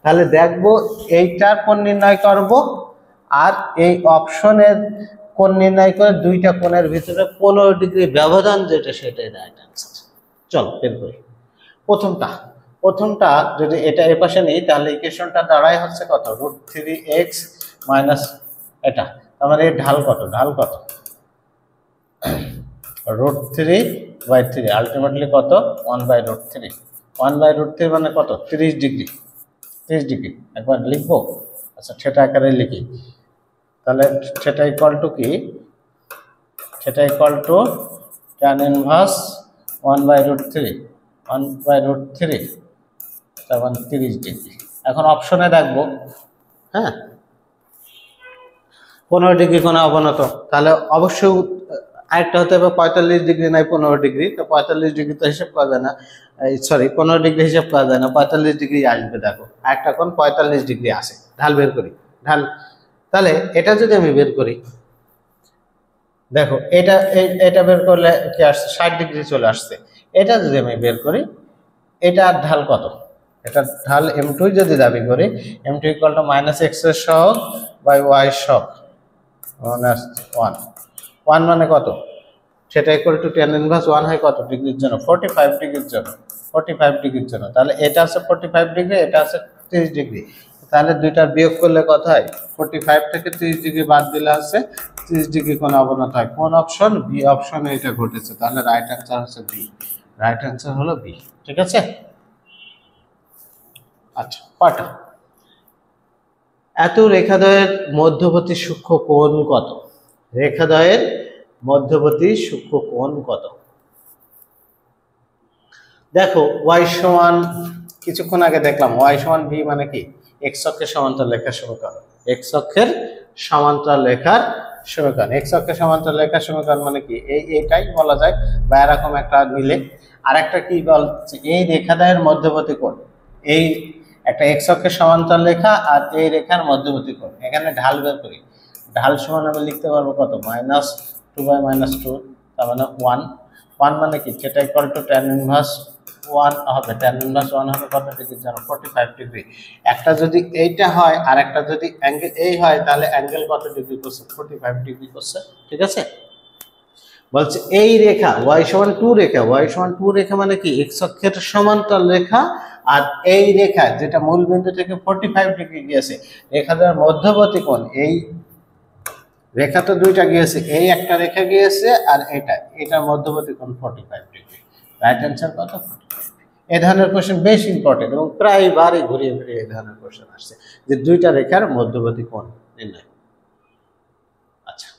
তাহলে দেখবো এইটার কোণ নির্ণয় করব, আর এই অপশনের কোণ নির্ণয় করে দুইটা কোণের ভিতরে 15 ডিগ্রি ব্যবধান যেটা, সেটাই রাইট আনসার। চল বের করি। প্রথমটা যদি এটা এর পাশে নেই, তাহলে ইকুয়েশনটা দাঁড়ায় হচ্ছে কত, √3x - এটা, তার মানে এর ঢাল কত, ঢাল কত, √3/3, আলটিমেটলি কত, 1/√3। 1/√3 মানে কত, 30 ডিগ্রি। 30 ডিগ্রি একবার লিখবো। আচ্ছা, সেটা আকারে লিখি। তাহলে সেটা ইকুয়াল টু কি, সেটা ইকুয়াল টু tan ইনভার্স 1/√3, 1/√3, তখন 30 ডিগ্রি। এখন অপশনে দেখবো, হ্যাঁ 15 ডিগ্রি কোণে অবনত, তাহলে অবশ্যই আরেকটা হতে হবে 45 ডিগ্রি, নাই 15 ডিগ্রি। তো 45 ডিগ্রি তো হিসাব করা যায় না, সরি 15 ডিগ্রি হিসাব করা যায় না, 45 ডিগ্রি আসবে। দেখো একটা কোণ 45 ডিগ্রি আসে। ঢাল বের করি, ঢাল। তাহলে এটা যদি আমি বের করি, দেখো এটা বের করলে কি আসছে, 60 ডিগ্রি চলে আসছে। এটা যদি আমি বের করি, এটার ঢাল কত, এটার ঢাল m2 যদি দাবি করি, m2 = -x এর সহগ / y এর সহগ। মানে আসছে 1 1 মানে কত সেটা ইকুয়াল টু tan ইনভার্স 1 হয় কত ডিগ্রির জন্য 45 ডিগ্রির জন্য 45 ডিগ্রির জন্য তাহলে এটা আছে 45 ডিগ্রি এটা আছে 30 ডিগ্রি তাহলে দুইটা বিয়োগ করলে কত হয় 45 থেকে 30 ডিগ্রি বাদ দিলে আছে 30 ডিগ্রি কোণ অবনত হয় কোন অপশন বি অপশনে এটা ঘটেছে তাহলে রাইট অ্যান্সার হচ্ছে বি রাইট অ্যান্সার হলো বি ঠিক আছে আচ্ছা পাটা এত রেখাদ্বয়ের মধ্যবর্তী সূক্ষ্ম কোণ কত রেখাদ্বয়ের মধ্যবর্তী সূক্ষ্ম কোণ কত দেখো y সমান কিছুক্ষণ আগে দেখলাম y সমান b মানে কি x অক্ষের সমান্তরাল রেখার সমীকরণ x অক্ষের সমান্তরাল রেখার সমীকরণ x অক্ষের সমান্তরাল রেখার সমীকরণ মানে কি এইটাই বলা যায় বা এরকম একটা নিলে আরেকটা কি বলছে এই রেখাদ্বয়ের মধ্যবর্তী কোণ এই একটা x অক্ষের সমান্তরাল রেখা আর এই রেখার মধ্যবর্তী কোণ এখানে ঢাল বের করি ঢাল সমান আমি লিখতে পারবো কত -2/-2 তার মানে 1 মানে কি সেটা ইকুয়াল টু tan ইনভার্স 1 হবে tan ইনভার্স 1 হবে কত ডিগ্রি জানো 45 ডিগ্রি একটা যদি এইটা হয় আর একটা যদি অ্যাঙ্গেল এই হয় তাহলে অ্যাঙ্গেল কত ডিগ্রি করছে 45 ডিগ্রি করছে ঠিক আছে বলছে এই রেখা y সমান 2 রেখা y সমান 2 রেখা মানে কি x অক্ষের সমান্তরাল রেখা আর এই রেখা যেটা মূল বিন্দু থেকে 45 ডিগ্রি গিয়েছে রেখাটার মধ্যবর্তী কোণ এই রেখা তো দুইটা গিয়েছে এই একটা রেখা গিয়েছে আর এটার মধ্যবর্তী কোণ 45 ডিগ্রি রাইট অ্যান্সার কত 45 এই ধরনের কোশ্চেন বেশ ইম্পর্টেন্ট এবং প্রায়বারই ঘুরিয়ে ফিরিয়ে এই ধরনের কোশ্চেন আসছে যে দুইটা রেখার মধ্যবর্তী কোণ নির্ণয় আচ্ছা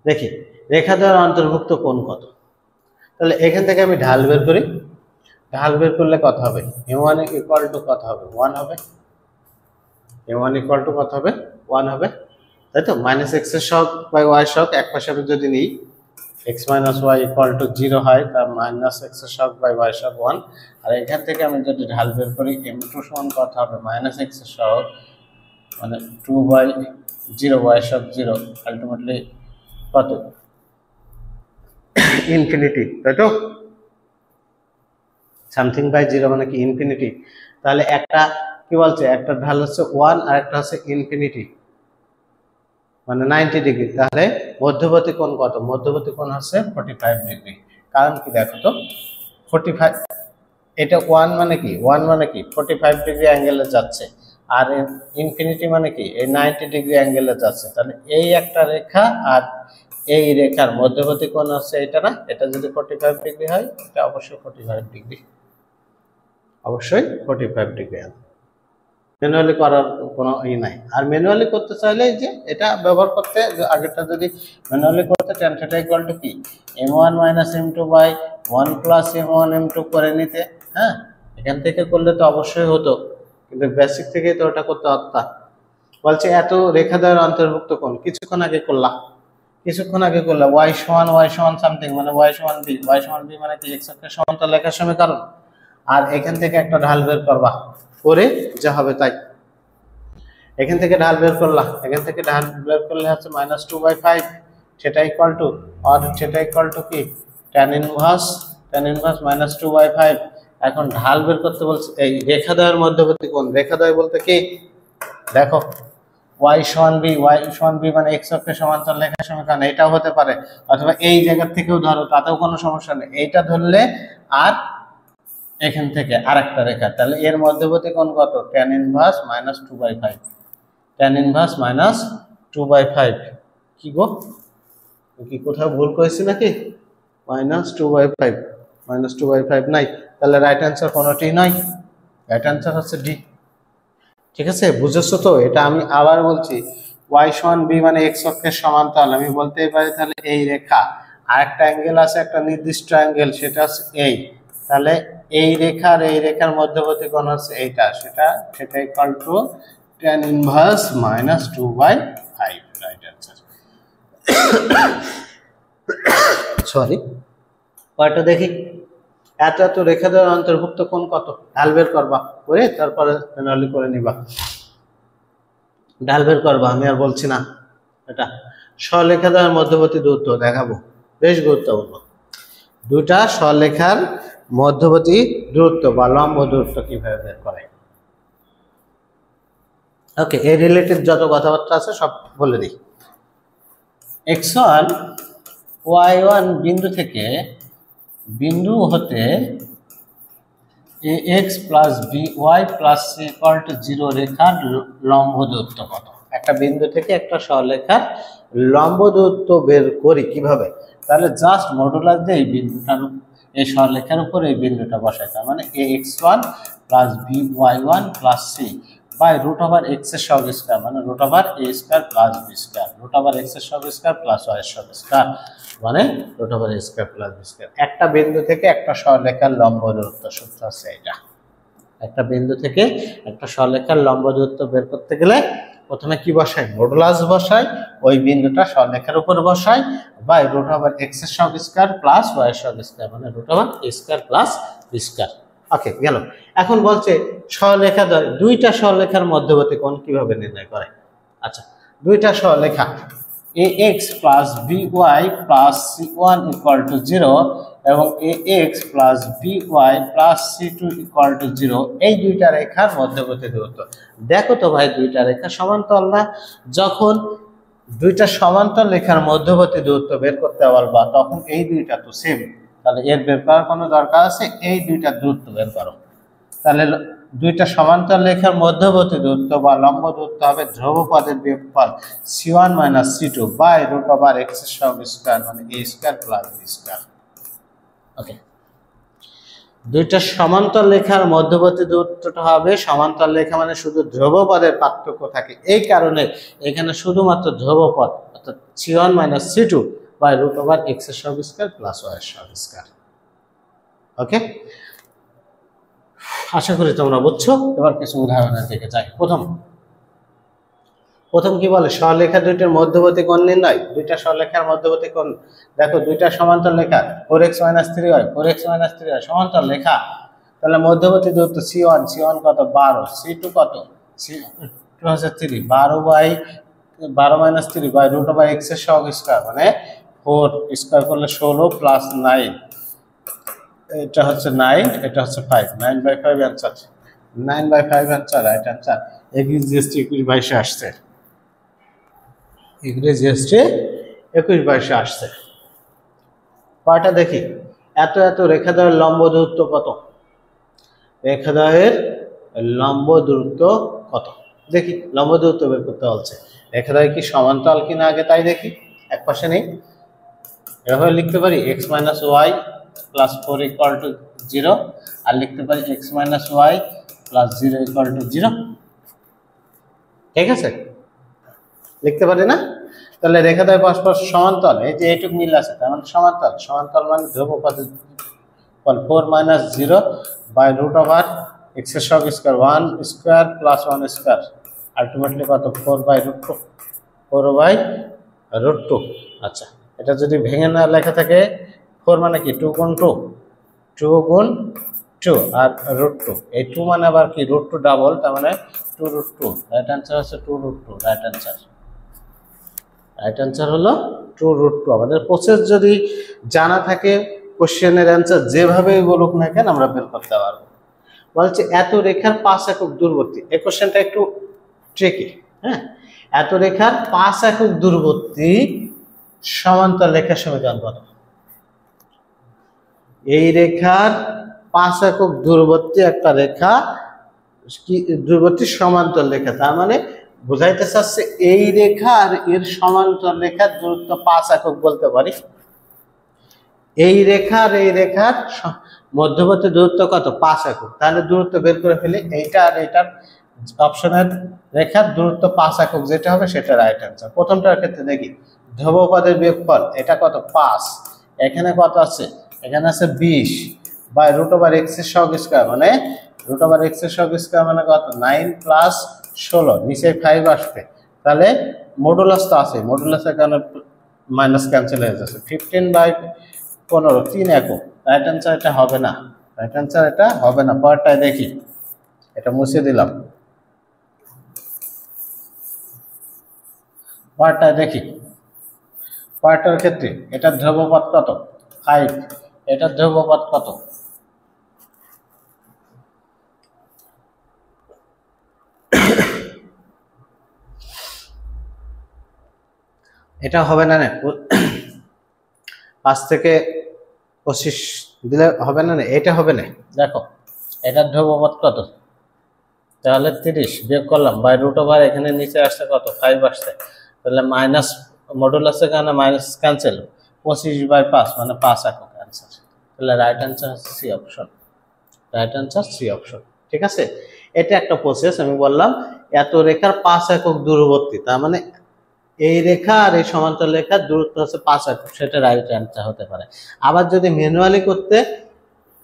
দেখি রেখাদ্বয়ের অন্তর্ভুক্ত কোণ কত তাহলে এখান থেকে আমি ঢাল বের করি ঢাল বের করলে কত হবে m1 ইকুয়াল টু কত হবে 1 হবে m1 ইকুয়াল টু কত হবে 1 হবে তাই তো -x এর শক বাই y শক এক পাশে আমি যদি নিই x - y ইকুয়াল টু 0 হয় তার -x এর শক বাই y শক 1 আর এখান থেকে আমি যদি ঢাল বের করি m2 সমান কত হবে -x এর শক মানে 2/0 y শক 0 আলটিমেটলি কত ইনফিনিটি তাই তো সামথিং বাই 0 মানে কি ইনফিনিটি তাহলে একটা কি বলছে একটা ঢাল হচ্ছে 1 আর একটা হচ্ছে ইনফিনিটি মানে 90 ডিগ্রি তাহলে মধ্যবর্তী কোণ কত মধ্যবর্তী কোণ হচ্ছে 45 ডিগ্রি কারণ কি দেখো তো 45 এটা 1 মানে কি 45 ডিগ্রি অ্যাঙ্গেলে যাচ্ছে আর ইনফিনিটি মানে কি এই 90 ডিগ্রি অ্যাঙ্গেলে যাচ্ছে তাহলে এই একটা রেখা আর এই রেখার মধ্যবর্তী কোণ হচ্ছে এটা না এটা যদি 45 ডিগ্রি হয় এটা অবশ্যই 45 ডিগ্রি অবশ্যই 45 ডিগ্রি ম্যানুয়ালি করার কোনো নাই আর ম্যানুয়ালি করতে চাইলে যে এটা ব্যবহার করতে আগেরটা যদি ম্যানুয়ালি করতে tan θ ইকুয়াল টু কি m1 - m2 by 1 + m1 m2 করে নিতে হ্যাঁ এখান থেকে করলে তো অবশ্যই হতো কিন্তু বেসিক থেকে তো ওটা করতে হতো বলছে এত রেখাদ্বয়ের অন্তর্ভুক্ত কোণ কিছুক্ষণ আগে করলাম y সমান সামথিং মানে y সমান b মানে কি x অক্ষের সমান্তরাল রেখার সমীকরণ আর এখান থেকে একটা ঢাল বের করবা করে যা হবে তাই এখান থেকে ঢাল বের করলাম এখান থেকে ঢাল বের করলে হচ্ছে -2/5 সেটা ইকুয়াল টু আর সেটা ইকুয়াল টু কি tan ইনভার্স -2/5 এখন ঢাল বের করতে বলছে এই রেখাদ্বয়ের মধ্যবর্তী কোণ রেখাদ্বয় বলতে কি দেখো y সমান b মানে x অক্ষের সমান্তরাল রেখার সমীকরণ এটাও হতে পারে অথবা এই জায়গা থেকেও ধরো তাতেও কোনো সমস্যা নেই এইটা ধরলে আর এখান থেকে আরেকটা রেখা তাহলে এর মধ্যবর্তী কোণ কত tan ইনভার্স -2/5 tan ইনভার্স -2/5 কি গো কি কোথাও ভুল করেছি নাকি -2/5 নাই তাহলে রাইট অ্যান্সার কোনটি নয় রাইট অ্যান্সার হচ্ছে ডি ঠিক আছে বুঝেছো তো এটা আমি আবার বলছি y সমান b মানে x অক্ষের সমান্তরাল আমি বলতেই পারি তাহলে এই রেখা আর একটা অ্যাঙ্গেল আছে একটা নির্দিষ্ট অ্যাঙ্গেল সেটা হচ্ছে এই তাহলে এই রেখার মধ্যবর্তী কোণ হচ্ছে এইটা সেটা equal to tan inverse -2/5 right answer sorry কয়টা দেখি এত রেখাদ্বয়ের অন্তর্ভুক্ত কোণ কত ঢাল বের করবা করে তারপরে ম্যানুয়ালি করে নিবা ঢাল বের করবা আমি আর বলছি না এটা সরলরেখাদ্বয়ের মধ্যবর্তী দূরত্ব দেখাবো বেশ গুরুত্বপূর্ণ দুটা সরলরেখার মধ্যবর্তী দূরত্ব বা লম্ব দূরত্ব কিভাবে বের করে ওকে এই রিলেটেড যত কথাবার্তা আছে সব বলে দিই x1 y1 বিন্দু থেকে বিন্দু হতে ax plus by plus c equal to 0 রেখার লম্ব দূরত্ব কত? একটা বিন্দু থেকে একটা সরলরেখার লম্ব দূরত্ব বের করি কিভাবে? তাহলে জাস্ট মডুলাস দিয়ে এই বিন্দুটার এই সরলরেখার উপর এই বিন্দুটা বসাই, তার মানে ax1 plus by1 plus c by root over x এর সহগ স্কয়ার, মানে root over a square plus b square, root over x এর সহগ স্কয়ার প্লাস y এর সহগ স্কয়ার, মানে root over a square plus b square. একটা বিন্দু থেকে একটা সরলরেখার লম্ব দূরত্ব সূত্র আছে এটা। একটা বিন্দু থেকে একটা সরলরেখার লম্ব দূরত্ব বের করতে গেলে প্রথমে কি বসাই? মডুলাস বসাই, ওই বিন্দুটা সরলরেখার উপর বসাই বাই রুট ওভার এক্স এর সহগ স্কয়ার প্লাস y এর সহগ স্কয়ার, মানে root over a square plus b square. Okay, গেল। এখন বলছে সরলরেখা দ্বয়, দুইটা সরলরেখার মধ্যবর্তী কোণ কিভাবে নির্ণয় করে? আচ্ছা, দুইটা সরলরেখা ax plus by plus c1 equal to 0 এবং ax plus by plus c2 equal to 0, এই দুইটা রেখার মধ্যবর্তী দূরত্ব। দেখো তো ভাই, দুইটা রেখা সমান্তরাল না? যখন দুইটা সমান্তরাল রেখার মধ্যবর্তী দূরত্ব বের করতে বলবা তখন এই দুইটা তো সেম, তাহলে এর বের করার কোনো দরকার আছে? এই দুইটা দূরত্ব বের করো। তাহলে দুইটা সমান্তরাল রেখার মধ্যবর্তী দূরত্ব বা লম্ব দূরত্ব হবে ধ্রুবপদের বিয়োগফল c1 minus c2 by root over x এর সহগ স্কয়ার, মানে a square plus b square. Okay, দুইটা সমান্তরাল রেখার মধ্যবর্তী দূরত্বটা হবে, সমান্তরাল রেখা মানে শুধু ধ্রুবপদের পার্থক্য থাকে, এই কারণে এখানে শুধুমাত্র ধ্রুবপদ অর্থাৎ c1 minus c2 by root over x এর সহগ স্কয়ার প্লাস y এর সহগ স্কয়ার। ওকে, আশা করি তোমরা বুঝছো। এবার কিছু উদাহরণের দিকে যাই। প্রথম কি বলে? সরলরেখা দুইটার মধ্যবর্তী কোণ নির্ণয়। দুইটা সরলরেখার মধ্যবর্তী কোণ দেখো, দুইটা সমান্তরাল রেখা 4x - 3y 4x - 3y সমান্তরাল রেখা, তাহলে মধ্যবর্তী দূরত্ব c1 কত? 12, c2 কত? c2 হচ্ছে 3, 12 - 3 বাই রুট ওভার এক্স এর সহগ স্কয়ার, মানে 4 স্কয়ার করলে 16 প্লাস 9, এটা হচ্ছে 9, এটা হচ্ছে 5, 9/5 answer, 9/5 answer, right answer. Agree GST 21/22 আসছে, এগ্রি জিএসটি 21/22 আসছে। কয়টা দেখি? এত রেখাদ্বয়ের লম্ব দূরত্ব কত? রেখাদ্বয়ের লম্ব দূরত্ব কত? দেখি, লম্ব দূরত্ব বের করতে বলছে। রেখাদ্বয় কি সমান্তরাল কিনা আগে তাই দেখি। এক পাশে নেই, এভাবে লিখতে পারি x minus y plus 4 equal to 0, আর লিখতে পারি x minus y plus 0 equal to 0। ঠিক আছে, লিখতে পারি না? তাহলে রেখাদ্বয় পরস্পর সমান্তরাল, এই যে এইটুকু মিল আছে, তার মানে সমান্তরাল। সমান্তরাল মানে ধ্রুবপদের 4 মাইনাস 0 বাই রুট ওভার এক্স এর সহগ square 1 square plus 1 square, ultimately কত? 4/√2, 4/√2। আচ্ছা, এটা যদি ভেঙে না লেখা থাকে, 4 মানে কি? 2 গুণ 2, 2 গুণ 2 আর √2, এই 2 মানে আবার কি? √2 ডাবল, তার মানে 2√2। রাইট অ্যান্সার হচ্ছে 2√2, রাইট অ্যান্সার। রাইট অ্যান্সার হলো 2√2। আমাদের প্রসেস যদি জানা থাকে, কোশ্চেনের অ্যান্সার যেভাবে বলুক না কেন আমরা বের করতে পারবো। বলছে এত রেখার 5 একক দূরবর্তী, এই কোশ্চেনটা একটু ট্রিকি। হ্যাঁ, এত রেখার 5 একক দূরবর্তী সমান্তরাল রেখার সমীকরণ কত? এই রেখার 5 একক দূরবর্তী একটা রেখা কি? দূরবর্তী সমান্তরাল রেখা, তার মানে বোঝাইতে চাচ্ছে এই রেখা আর এর সমান্তরাল রেখার দূরত্ব 5 একক বলতে পারি। এই রেখা আর এই রেখার মধ্যবর্তী দূরত্ব কত? 5 একক। তাহলে দূরত্ব বের করে ফেলি। এইটা আর এইটার অপশনের রেখার দূরত্ব 5 একক যেটা হবে সেটা রাইট অ্যান্সার। প্রথমটার ক্ষেত্রে দেখি, ধ্রুবপদের বিয়োগফল, এটা কত? 5, এখানে কত আছে? এখানে আছে 20 বাই রুট ওভার এক্স এর সহগ স্কয়ার, মানে রুট ওভার এক্স এর সহগ স্কয়ার মানে কত? 9 প্লাস 16, নিচে 5 আসবে, তাহলে মডুলাস তো আছে, মডুলাসের কারণে মাইনাস ক্যান্সেল হয়ে যাচ্ছে। 15/15, 3 একক। রাইট অ্যান্সার এটা হবে না, রাইট অ্যান্সার এটা হবে না। পরেরটায় দেখি, এটা মুছে দিলাম। পরেরটায় দেখি, পরেরটার ক্ষেত্রে এটা ধ্রুবপদ কত? 5, এটা ধ্রুবপদ কত? এটা হবে না, 5 থেকে 25 দিলে হবে না, এটা হবে না। দেখো এটার ধ্রুবপদ কত, তাহলে 30 বিয়োগ করলাম বাই রুট ওভার, এখানে নিচে আসছে কত 5 আসছে, তাহলে মাইনাস মডুলাসে কারণে মাইনাস ক্যান্সেল, 25/5 মানে 5 একক অ্যান্সার। তাহলে রাইট অ্যান্সার হচ্ছে C option, right answer C option. ঠিক আছে, এটা একটা প্রসেস। আমি বললাম এত রেখার 5 একক দূরবর্তী, তার মানে এই রেখা আর এই সমান্তরাল রেখার দূরত্ব হচ্ছে 5 একক, সেটা রাইট অ্যান্সার হতে পারে। আবার যদি ম্যানুয়ালি করতে,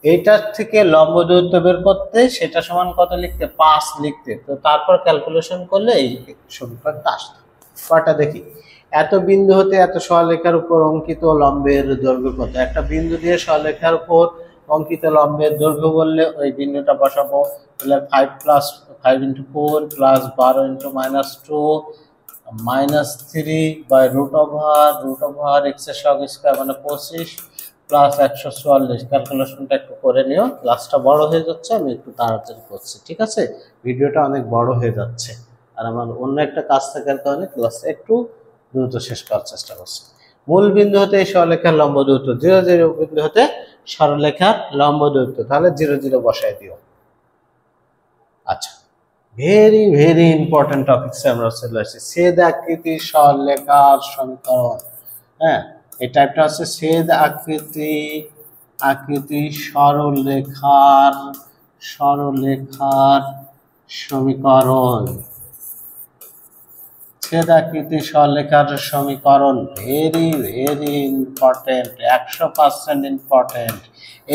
এইটার থেকে লম্ব দূরত্ব বের করতে, সেটা সমান কত লিখতে 5 লিখতে, তো তারপর ক্যালকুলেশন করলে এই সমীকরণটা আসতো। কয়টা দেখি, এত বিন্দু হতে এত সরলরেখার উপর অঙ্কিত লম্বের দৈর্ঘ্য কত। একটা বিন্দু দিয়ে সরলরেখার উপর অঙ্কিত লম্বের দৈর্ঘ্য বললে ওই বিন্দুটা বসাবো, তাহলে 5 + 5 × 4 + 12 × -2 -3 বাই রুট ওভার x এর সহগ স্কয়ার মানে 25 প্লাস 144। ক্যালকুলেশনটা একটু করে নিও, ক্লাসটা বড় হয়ে যাচ্ছে, আমি একটু তাড়াতাড়ি করছি। ঠিক আছে, ভিডিওটা অনেক বড় হয়ে যাচ্ছে আর আমার অন্য একটা কাজ থাকার কারণে ক্লাসটা একটু দ্রুত শেষ করার চেষ্টা করছি। মূল বিন্দু হতে এই সরলরেখার লম্ব দূরত্ব 0 0 বিন্দু হতে সরলরেখার লম্ব দূরত্ব, তাহলে 0 0 বসায় দিও। আচ্ছা, ভেরি ভেরি ইম্পর্টেন্ট টপিকসে আমরা চলে আসছি, ছেদ আকৃতি সরলরেখার সমীকরণ। হ্যাঁ, এই টাইপটা হচ্ছে ছেদ আকৃতি সরলরেখার সমীকরণ। ছেদ আকৃতি সরলরেখার সমীকরণ ভেরি ভেরি ইম্পর্টেন্ট, 100% ইম্পর্টেন্ট।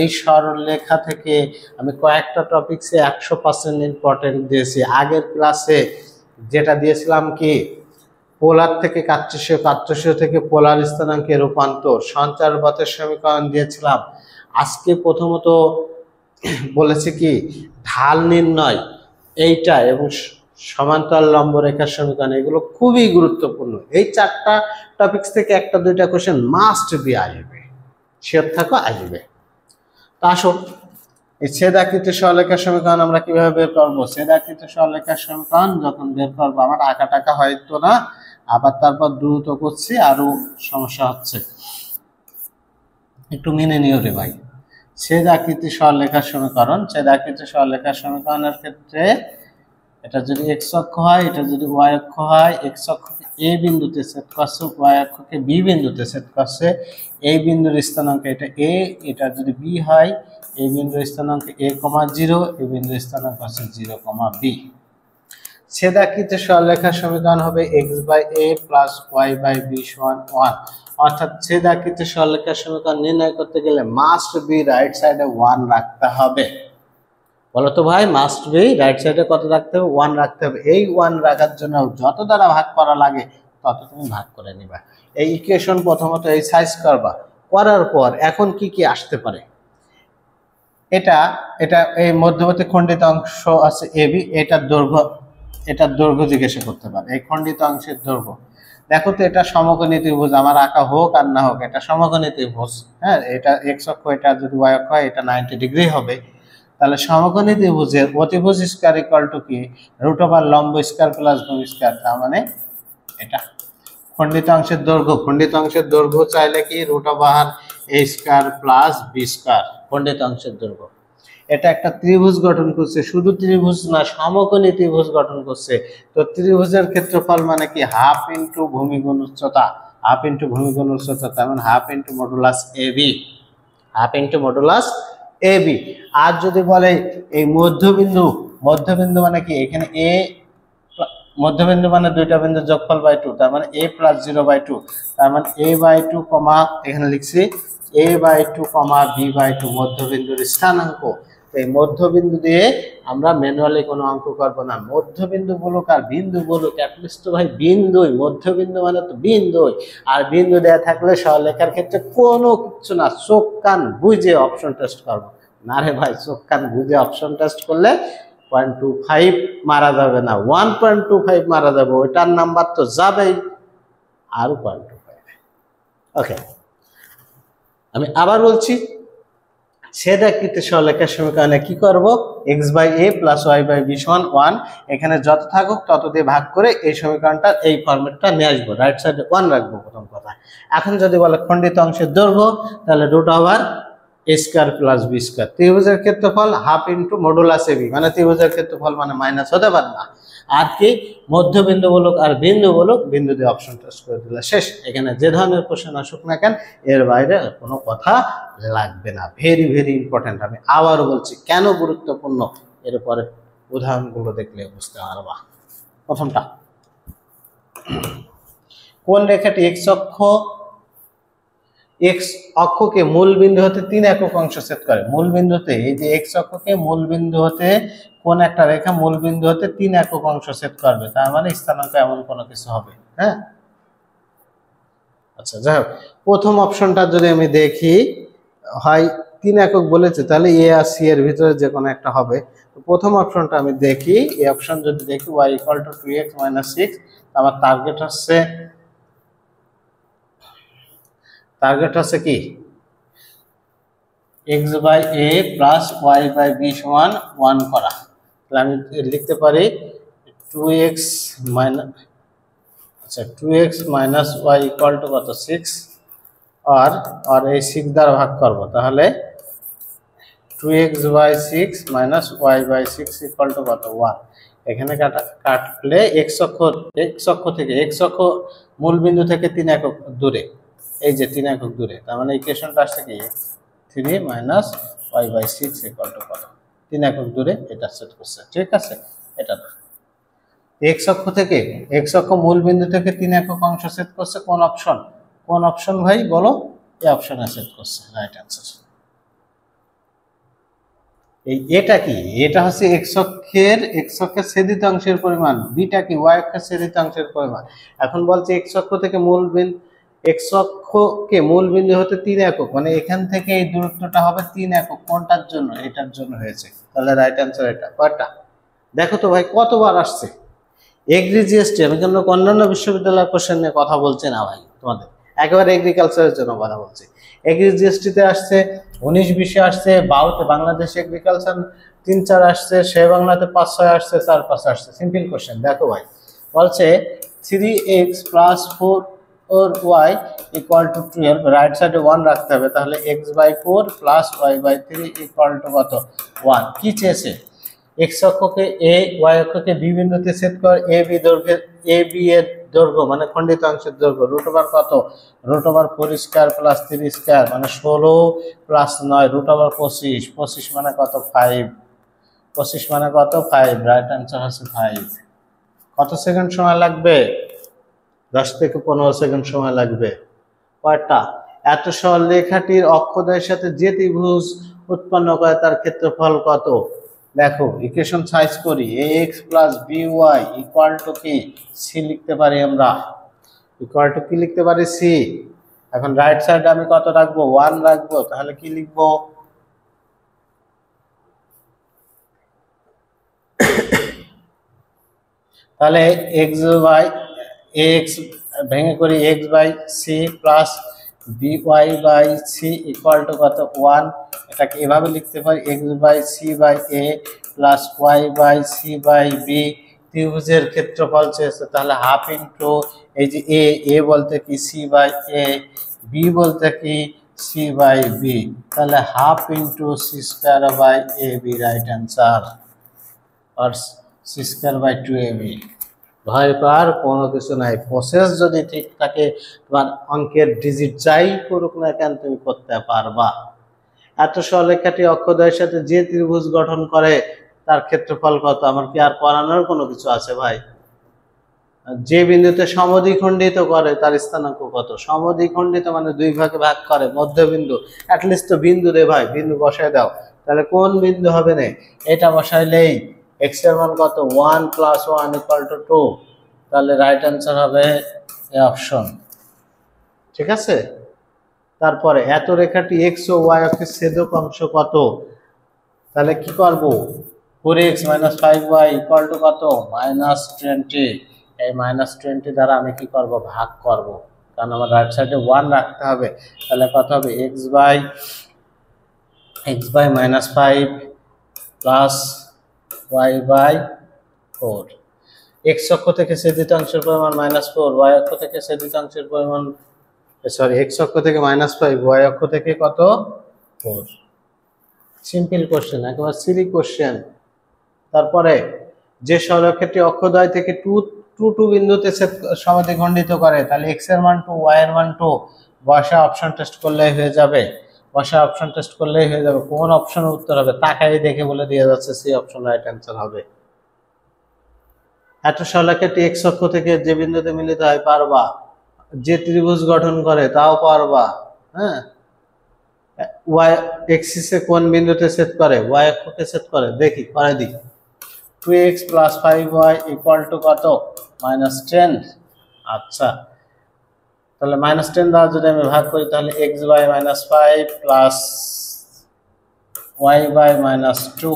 এই সরলরেখা থেকে আমি কয়েকটা টপিকসে 100% ইম্পর্টেন্ট দিয়েছি। আগের ক্লাসে যেটা দিয়েছিলাম কি, পোলার থেকে কার্টেসীয়, কার্টেসীয় থেকে পোলার স্থানাঙ্কে রূপান্তর, সঞ্চারপথের সমীকরণ দিয়েছিলাম। আজকে প্রথমত বলেছি কি ঢাল নির্ণয়, এইটা এবং সমান্তরাল লম্ব রেখার সমীকরণ, এগুলো খুবই গুরুত্বপূর্ণ। এই 4টা টপিকস থেকে 1টা 2টা কোশ্চেন মাস্ট বি আসবে, শিওর থাকো আসবে। তা আসো, এই ছেদ আকৃতি সরলরেখার সমীকরণ আমরা কিভাবে বের করবো। ছেদ আকৃতি সরলরেখার সমীকরণ যখন বের করবো, আমার আঁকা টাকা হয়তো না, আবার তারপর দ্রুত করছি, আরো সমস্যা হচ্ছে, একটু মেনে নিও রে ভাই। ছেদ আকৃতি সরলরেখার সমীকরণ, ছেদ আকৃতি সরলরেখার সমীকরণের ক্ষেত্রে এটা যদি x অক্ষ হয়, এটা যদি y অক্ষ হয়, x অক্ষকে a বিন্দুতে ছেদ করছে, y অক্ষকে b বিন্দুতে ছেদ করছে, এই বিন্দুর স্থানাঙ্ক এটা a, এটা যদি b হয়, এই বিন্দুর স্থানাঙ্ক a, 0, এই বিন্দুর স্থানাঙ্ক হচ্ছে 0, b। ছেদ আকৃতি সরলরেখার সমীকরণ হবে x/a + y/b = 1। অর্থাৎ ছেদ আকৃতি সরলরেখার সমীকরণ নির্ণয় করতে গেলে মাস্ট বি রাইট সাইডে 1 রাখতে হবে। বলো তো ভাই, মাস্ট বি রাইট সাইডে কত রাখতে হবে? 1 রাখতে হবে। এই 1 রাখার জন্য যত দ্বারা ভাগ করা লাগে তত তুমি ভাগ করে নিবা। এই ইকুয়েশন প্রথমত এই সাইজ করবা, করার পর এখন কি কি আসতে পারে, এটা এই মধ্যবর্তী খণ্ডিত অংশ আছে AB, এটার দৈর্ঘ্য জিজ্ঞাসা করতে পারে, এই খণ্ডিত অংশের দৈর্ঘ্য। দেখো তো এটা সমকোণী ত্রিভুজ, আমার আঁকা হোক আর না হোক এটা সমকোণী ত্রিভুজ। হ্যাঁ, এটা x অক্ষ, এটা যদি y অক্ষ হয় এটা 90 ডিগ্রি হবে। তাহলে সমকোণী ত্রিভুজের অতিভুজ স্কয়ার ইকুয়াল টু কি √ লম্ব স্কয়ার প্লাস ভূমি স্কয়ার, তার মানে এটা খণ্ডিত অংশের দৈর্ঘ্য। খণ্ডিত অংশের দৈর্ঘ্য চাইলে কি √ a square plus b square, খণ্ডিত অংশের দৈর্ঘ্য। এটা একটা ত্রিভুজ গঠন করছে, শুধু ত্রিভুজ না সমকোণী ত্রিভুজ গঠন করছে। তো ত্রিভুজের ক্ষেত্রফল মানে কি হাফ ইন্টু ভূমি গুণ উচ্চতা, হাফ ইন্টু ভূমি গুণ উচ্চতা, তার মানে half into modulus AB, half into modulus AB। আর যদি বলে এই মধ্যবিন্দু মানে কি, এখানে a মধ্যবিন্দু মানে দুইটা বিন্দু যোগফল বাই 2, তার মানে a + 0/2, তার মানে a/2, এখানে লিখছি a/2, b/2 মধ্যবিন্দুর স্থানাঙ্ক। এই মধ্যবিন্দু দিয়ে আমরা ম্যানুয়ালি কোনো অঙ্ক করব না, মধ্যবিন্দু বলুক আর বিন্দু বলুক, অ্যাটলিস্ট তো ভাই বিন্দুই, মধ্যবিন্দু মানে তো বিন্দুই। আর বিন্দু দেয়া থাকলে সরলরেখার ক্ষেত্রে কোনো কিছু না, চোখ কান বুঝে অপশন টেস্ট করব না রে ভাই। চোখ কান বুঝে অপশন টেস্ট করলে 0.25 মারা যাবে না, 1.25 মারা যাবে, ওইটার নাম্বার তো যাবেই, আর 0.25। ওকে, আমি আবার বলছি, ছেদাকৃতি সরলরেখার সমীকরণে কি করব, x/a + y/b = 1, এখানে যত থাকুক তত দিয়ে ভাগ করে এই সমীকরণটা এই ফরম্যাটটা নিয়ে আসবো, রাইট সাইডে 1 রাখবো প্রথম কথা। এখন যদি বলে খণ্ডিত অংশের দৈর্ঘ্য, তাহলে √a² + b²। ত্রিভুজের ক্ষেত্রফল হাফ ইন্টু মডুলাস ab, মানে ত্রিভুজের ক্ষেত্রফল মানে মাইনাস হতে পারে না। আর কি মধ্যবিন্দু বলুক আর বিন্দু বলুক, বিন্দু দিয়ে অপশন টেস্ট করে দিলে শেষ। এখানে যে ধরনের কোশ্চেন আসুক না কেন এর বাইরে কোনো কথা লাগবে না। Very very important. আমি আবারও বলছি কেন গুরুত্বপূর্ণ, এরপরে উদাহরণগুলো দেখলে বুঝতে পারবা। প্রথমটা, কোন রেখাটি x অক্ষকে মূল বিন্দু হতে 3 একক অংশ ছেদ করে? মূল বিন্দুতে, এই যে x অক্ষকে মূল বিন্দু হতে কোন একটা রেখা মূল বিন্দু হতে 3 একক অংশ ছেদ করবে, তার মানে স্থানাঙ্ক এমন কোনো কিছু হবে। হ্যাঁ, আচ্ছা যাই হোক, প্রথম অপশনটা যদি আমি দেখি, হয় 3 একক বলেছে, তাহলে এ আর সি এর ভিতরে যে কোনো একটা হবে। তো প্রথম অপশনটা আমি দেখি, এই অপশন যদি দেখি y = 2x - 6, আমার টার্গেট হচ্ছে কি x/a + y/b = 1 করা। তাহলে আমি লিখতে পারি 2x - y = কত 6, আর এই 6 দ্বারা ভাগ করব, তাহলে 2x/6 - y/6 = কত 1। এখানে কাটলে x অক্ষ থেকে x অক্ষ মূল বিন্দু থেকে 3 একক দূরে, এই যে 3 একক দূরে, তার মানে ইকুয়েশনটা আসছে কি 3 - y/6 = কত 3 একক দূরে, এটা সেট করছে। ঠিক আছে, এটা x অক্ষ মূল বিন্দু থেকে 3 একক অংশ সেট করছে। কোন অপশন ভাই বলো? এই অপশনে সেট করছে, রাইট অ্যান্সার। এটা কি, এটা হচ্ছে x অক্ষের ছেদিত অংশের পরিমাণ, বিটা কি y অক্ষের ছেদিত অংশের পরিমাণ। এখন বলছে x অক্ষকে মূল বিন্দু হতে 3 একক, মানে এখান থেকে এই দূরত্বটা হবে 3 একক। কোনটার জন্য? এটার জন্য হয়েছে, তাহলে রাইট অ্যান্সার এটা। কয়টা দেখো তো ভাই, কতবার আসছে এগ্রি জিএসটি। আমি কিন্তু অন্যান্য বিশ্ববিদ্যালয়ের কোশ্চেন নিয়ে কথা বলছি না ভাই, তোমাদের একেবারে এগ্রিকালচারের জন্য কথা বলছি। এগ্রি জিএসটিতে আসছে 19-20 আসছে, বাংলাদেশ এগ্রিকালচার 3-4 আসছে, সে বাংলাতে 5-6 আসছে, 4-5 আসছে। Simple question. দেখো ভাই, বলছে 3x + 4y = 12, রাইট সাইডে 1 রাখতে হবে, তাহলে x/4 + y/3 = কত 1। কি চেয়েছে? x অক্ষকে a, y অক্ষকে b বিন্দুতে ছেদ করে ab এর দৈর্ঘ্য মানে খণ্ডিত অংশের দৈর্ঘ্য কত? √4² + 3² মানে 16 + 9 √25, 25 মানে কত 5, 25 মানে কত 5, রাইট অ্যান্সার হচ্ছে 5। কত সেকেন্ড সময় লাগবে? 10 থেকে 15 সেকেন্ড সময় লাগবে। কয়টা? এত সরল রেখাটির অক্ষদ্বয়ের সাথে যে ত্রিভুজ উৎপন্ন করে তার ক্ষেত্রফল কত? দেখো ইকুয়েশন সাইজ করি, ax + by = কি c লিখতে পারি আমরা, কি লিখতে পারি c। এখন রাইট সাইডে আমি কত রাখবো? 1 রাখবো, তাহলে কি লিখবো? তাহলে ax ভেঙে করি x/c + by/c = কত 1। এটাকে এভাবে লিখতে পারি x/c/a + y/c/b। ত্রিভুজের ক্ষেত্রফল চেয়েছে, তাহলে হাফ ইন্টু এই যে a বলতে কি c/a, b বলতে কি c/b, তাহলে half into c²/ab, right answer, আর c²/2ab। ভয় পাওয়ার কোনো কিছু নাই, প্রসেস যদি ঠিক থাকে তোমার অঙ্কের ডিজিট যাই করুক না কেন তুমি করতে পারবা। এত সরলরেখাটি অক্ষদ্বয়ের সাথে যে ত্রিভুজ গঠন করে তার ক্ষেত্রফল কত? আমার কি আর করানোর কোনো কিছু আছে ভাই? যে বিন্দুতে সমদ্বিখণ্ডিত করে তার স্থানাঙ্ক কত? সমদ্বিখণ্ডিত মানে 2 ভাগে ভাগ করে, মধ্যবিন্দু, অ্যাটলিস্ট তো বিন্দু রে ভাই, বিন্দু বসায় দাও। তাহলে কোন বিন্দু হবে না? এটা বসাইলেই x এর মান কত? 1 + 1 = 2, তাহলে রাইট অ্যান্সার হবে এই অপশন। ঠিক আছে, তারপরে এত রেখাটি x ও y অক্ষের ছেদক অংশ কত? তাহলে কি করব? 4x - 5y = কত? -20। এই -20 দ্বারা আমি কি করব? ভাগ করব, কারণ আমার রাইট সাইডে 1 রাখতে হবে। তাহলে কত হবে? x by -5 plus y by 4। x অক্ষ থেকে ছেদিতাংশের পরিমাণ -4, y অক্ষ থেকে ছেদিতাংশের পরিমাণ সরি x অক্ষ থেকে -5, y অক্ষ থেকে কত 4। সিম্পল কোশ্চেন, একেবারে সিলি কোশ্চেন। তারপরে যে সরলরেখাটি অক্ষদ্বয় থেকে 2 বিন্দুতে সমদ্বিখণ্ডিত করে, তাহলে x এর মান 2, y এর মান 2, বসা অপশন টেস্ট করলেই হয়ে যাবে। কোন অপশনের উত্তর হবে তাকাই দেখে বলে দিয়ে যাচ্ছে, সি অপশন রাইট অ্যান্সার হবে। এত সরলরেখাটি x অক্ষ থেকে যে বিন্দুতে মিলিত হয় পারবা, যে ত্রিভুজ গঠন করে তাও পারবা। হ্যাঁ, y এক্সিসে কোন বিন্দুতে ছেদ করে, y অক্ষকে ছেদ করে, দেখি করে দিই। 2x + 5y = কত, -10। আচ্ছা, তাহলে -10 দ্বারা যদি আমি ভাগ করি তাহলে x by -5 plus y by -2।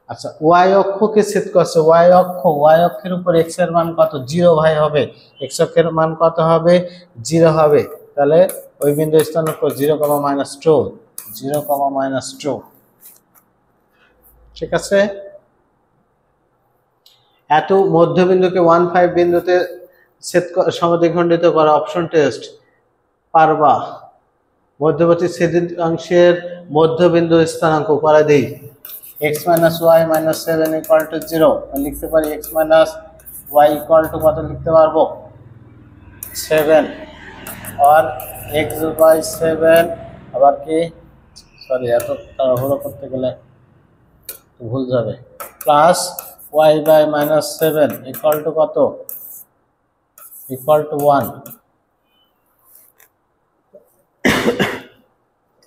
আচ্ছা, y অক্ষকে ছেদ করছে, y অক্ষের উপর x এর মান কত, 0 ভাই হবে। x অক্ষের মান কত হবে, 0 হবে। তাহলে ওই বিন্দু স্থানাঙ্ক 0, -2। ঠিক আছে। এত মধ্যবিন্দুকে 1, 5 বিন্দুতে সমদ্বিখণ্ডিত করা, অপশন টেস্ট পারবা। মধ্যবর্তী ছেদিতাংশের মধ্যবিন্দু স্থানাঙ্ক করে দেই। x - y - 7 = 0, লিখতে পারি x - y = কত লিখতে পারবো, 7, আর x by 7 আবার কি, সরি এত তাড়াহুড়ো করতে গেলে ভুল যাবে, প্লাস y by -7 = কত, =1।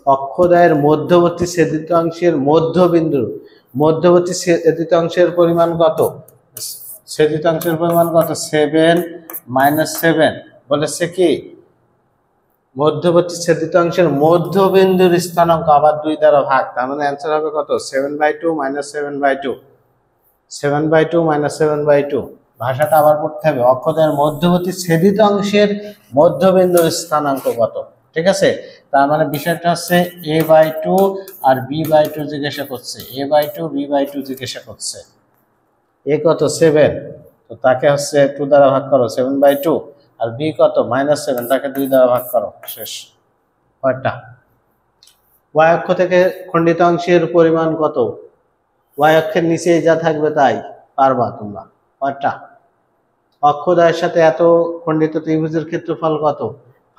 অক্ষদ্বয়ের মধ্যবর্তী ছেদিতাংশের মধ্যবর্তী ছেদিতাংশের পরিমাণ কত, 7 -7 বলেছে কি, মধ্যবর্তী ছেদিতাংশের মধ্যবিন্দুর স্থানাঙ্ক আবার 2 দ্বারা ভাগ, তার মানে অ্যান্সার হবে কত, 7/2 - 7/2, 7/2 - 7/2। ভাষাটা আবার পড়তে হবে, অক্ষদ্বয়ের মধ্যবর্তী ছেদিতাংশের মধ্যবিন্দুর স্থানাঙ্ক কত। ঠিক আছে, তার মানে বিষয়টা হচ্ছে a/2 আর b/2 জিজ্ঞাসা করছে, a/2 b/2 জিজ্ঞাসা করছে। a কত, 7, তো তাকে হচ্ছে 2 দ্বারা ভাগ করো, 7/2, আর b কত, -7, তাকে 2 দ্বারা ভাগ করো, শেষ। কয়টা, y অক্ষ থেকে খণ্ডিত অংশের পরিমাণ কত, y অক্ষের নিচে যা থাকবে তাই পারবা তোমরা। কয়টা, অক্ষদ্বয়ের সাথে এত খণ্ডিত ত্রিভুজের ক্ষেত্রফল কত,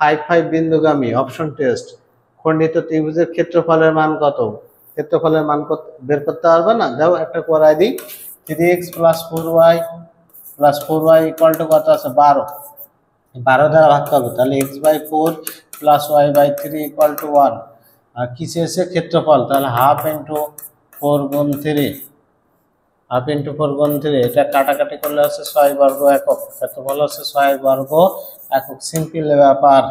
5, 5 বিন্দুগামী, অপশন টেস্ট। খণ্ডিত ত্রিভুজের ক্ষেত্রফলের মান কত, ক্ষেত্রফলের মান বের করতে পারবে না, দাও একটা করাই দিই। 3x + 4y = কত আছে, 12, 12 দ্বারা ভাগ করবে, তাহলে x/4 + y/3 = 1। আর কি চেয়েছে, ক্ষেত্রফল, তাহলে ½ × 4 × 3, ½ × 4 × 3, এটা কাটাকাটি করলে হচ্ছে 6 বর্গ একক, ক্ষেত্রফল হচ্ছে 6 বর্গ একক। সিম্পল ব্যাপার।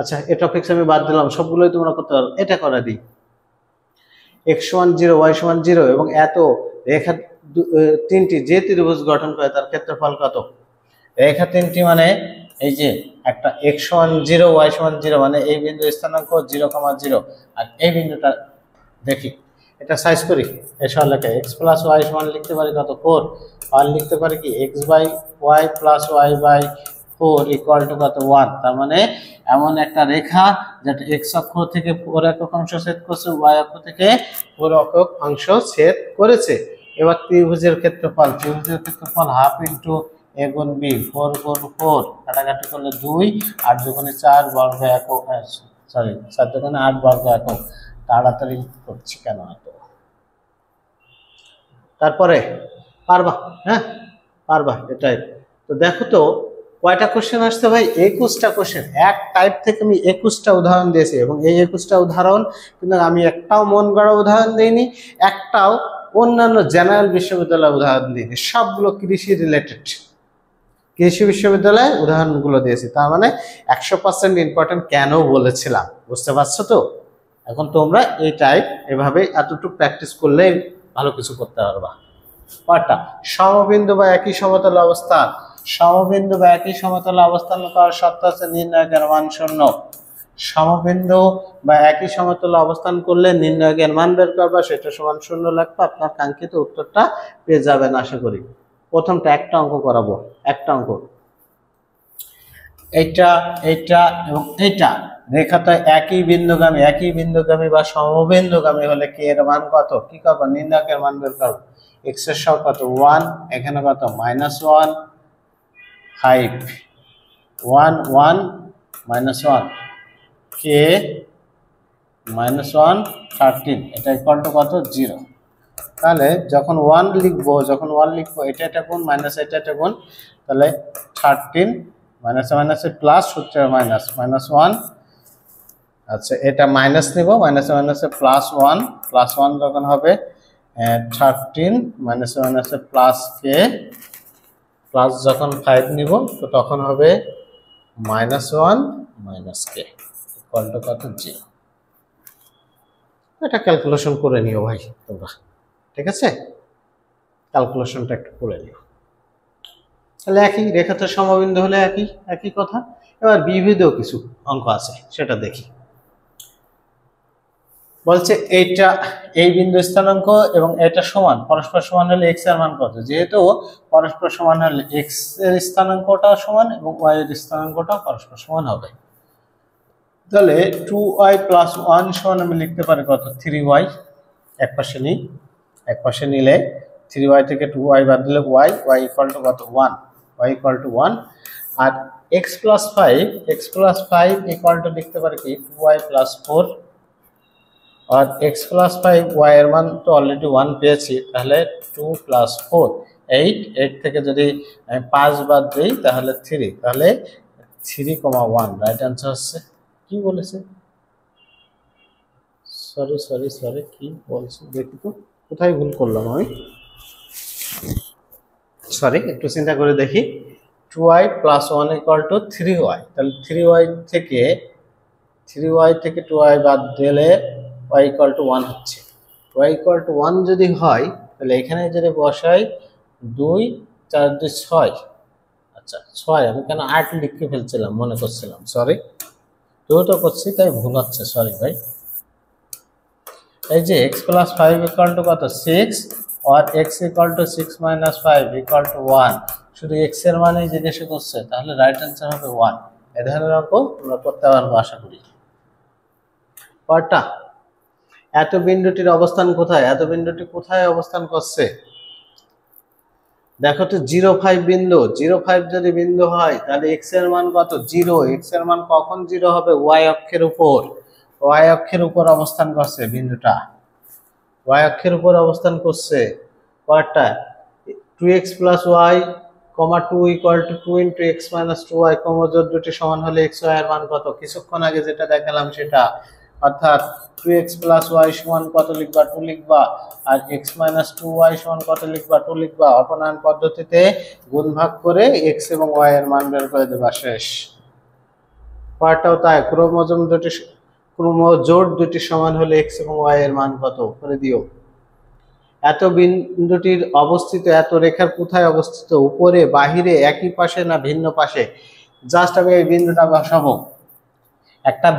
আচ্ছা, এই টপিকস আমি বাদ দিলাম, সবগুলোই তোমরা করতে পারো। এটা করে দিই, x = 0, y = 0 এবং এত রেখা 3টি যে ত্রিভুজ গঠন করে তার ক্ষেত্রফল কত। রেখা 3টি মানে এই যে একটা x = 0, y = 0, মানে এই বিন্দু স্থানাঙ্ক 0, 0, আর এই বিন্দুটা দেখি, এটা সাইজ করি। এই সরলরেখা x + y = লিখতে পারি কত, 4, আর লিখতে পারি কি x/y + y/4 = কত, 1। তার মানে এমন একটা রেখা যেটা x অক্ষ থেকে 4 একক অংশ ছেদ করছে, y অক্ষ থেকে 4 একক অংশ ছেদ করেছে। এবার ত্রিভুজের ক্ষেত্রফল, ½ × a × b, 4 × 4, কাটাকাটি করলে 2, 8 × 4 বর্গ একক, সরি 4 × 8 বর্গ একক। তাড়াতাড়ি করছি কেন এত, তারপরে পারবা, হ্যাঁ পারবা, এটাই তো। দেখো তো কয়টা কোশ্চেন আসছে ভাই, 21টা কোশ্চেন। এক টাইপ থেকে আমি 21টা উদাহরণ দিয়েছি, এবং এই 21টা উদাহরণ কিন্তু আমি একটাও মন গড়া উদাহরণ দিইনি, একটাও অন্যান্য জেনারেল বিশ্ববিদ্যালয়ের উদাহরণ দিইনি, সবগুলো কৃষি রিলেটেড, কৃষি বিশ্ববিদ্যালয়ের উদাহরণগুলো দিয়েছি। তার মানে 100% ইম্পর্টেন্ট কেন বলেছিলাম, বুঝতে পারছো তো। এখন তোমরা এই টাইপ এভাবে এতটুকু প্র্যাকটিস করলেই ভালো কিছু করতে পারবা। কয়টা, সমবিন্দু বা একই সমতল অবস্থান, সমবিন্দু বা একই সমতলে অবস্থান করার শর্ত আছে নির্ণায়কের মান 0। সমবিন্দু বা একই সমতলে অবস্থান করলে নির্ণায়কের মান বের করবা, সেটা সমান 0 লাগবে, আপনার কাঙ্ক্ষিত উত্তরটা পেয়ে যাবেন আশা করি। প্রথমটা একটা অঙ্ক করাবো, একটা অঙ্ক, এইটা এইটা এবং এইটা রেখাটা একই বিন্দুগামী বা সমবিন্দুগামী হলে কে এর মান কত, কি করবো, নির্ণায়কের মান বের করবো। এক্স এর সহগ কত 1, এখানে কত -1, 5, 1 1 -1, কে -1 13, এটা ইকুয়াল টু কত 0। তাহলে যখন 1 লিখবো এটা গুণ মাইনাস এটা গুণ, তাহলে 13 মাইনাসে মাইনাসে প্লাস, সূত্রে মাইনাস -1, আচ্ছা এটা মাইনাস নিব, মাইনাসে প্লাস 1 যখন হবে 13 মাইনাসে মাইনাসে প্লাস কে, প্লাস যখন 5 নিব তো তখন হবে -1 মাইনাস কে ইকুয়াল টু কত 0। এটা ক্যালকুলেশন করে নিও ভাই তোমরা, ঠিক আছে, ক্যালকুলেশনটা একটু করে নিও। তাহলে একই রেখাতে সমবিন্দু হলে একই কথা। এবার বিবিধ কিছু অঙ্ক আছে, সেটা দেখি। বলছে এইটা এই বিন্দু স্থানাঙ্ক এবং এটা সমান, পরস্পর সমান হলে এক্স এর মান কত, যেহেতু পরস্পর সমান হলে এক্স এর স্থানাঙ্কটাও সমান এবং ওয়াই এর স্থানাঙ্কটাও পরস্পর সমান হবে। তাহলে 2y + 1 সমান আমি লিখতে পারি কত 3y, এক পাশে নিলে 3y থেকে 2y বাদ দিলে y ইকুয়াল টু কত 1, y ইকুয়াল টু 1, আর x + 5 ইকুয়াল টু লিখতে পারি কি 2y + 4, আর x + 5 y এর মান তো অলরেডি 1 পেয়েছি, তাহলে 2 + 4 8 থেকে যদি আমি 5 বাদ দিই তাহলে 3, তাহলে 3,1 রাইট অ্যান্সার হচ্ছে। কি বলেছে, সরি কি বলছে দেখি তো, কোথায় ভুল করলাম আমি, সরি একটু চিন্তা করে দেখি। 2y + 1 ইকুয়াল টু 3y, তাহলে 3y থেকে 2y বাদ দিলে y ইকুয়াল টু 1 হচ্ছে। y ইকুয়াল টু 1 যদি হয় তাহলে এখানে যদি বসাই 2 4 2 6, আচ্ছা 6, আমি কেন 8 লিখে ফেলছিলাম মনে করছিলাম, সরি তো করছি তাই ভুল হচ্ছে, সরি ভাই। এই যে x + 5 ইকুয়াল টু কত 6, আর x equal to 6 - 5 equal to 1, শুধু x এর মানেই জিজ্ঞাসা করছে, তাহলে রাইট অ্যান্সার হবে 1। এই ধরনের অঙ্ক আমরা করতে পারবো আশা করি। পরটা, এত বিন্দুটির অবস্থান কোথায়, এত বিন্দুটি কোথায় অবস্থান করছে, দেখো তো 0,5 বিন্দু, 0,5 যদি বিন্দু হয় তাহলে x এর মান কত 0, x এর মান কখন 0 হবে, y অক্ষের উপর অবস্থান করছে বিন্দুটা, y অক্ষের উপর অবস্থান করছে। পরটা 2x + y, 2 equal to 2 × x - 2y, ক্রমজোড় দুটি সমান হলে x y এর মান কত, কিছুক্ষণ আগে যেটা দেখালাম সেটা, অর্থাৎ 2x + y সমান কত লিখবা 2 লিখবা, আর x - 2y সমান কত লিখবা 2 লিখবা, অপনয়ন পদ্ধতিতে গুণ ভাগ করে x এবং y এর মান বের করে দেবা, শেষ। পরটাও তাই, ক্রমজোড় দুটি সমান হলে x এবং y এর মান কত করে দিও। এত বিন্দুটির অবস্থিত, এত রেখার কোথায় অবস্থিত, উপরে বাহিরে একই পাশে না ভিন্ন পাশে, জাস্ট আমি এই বিন্দুটা বসাবো। একটা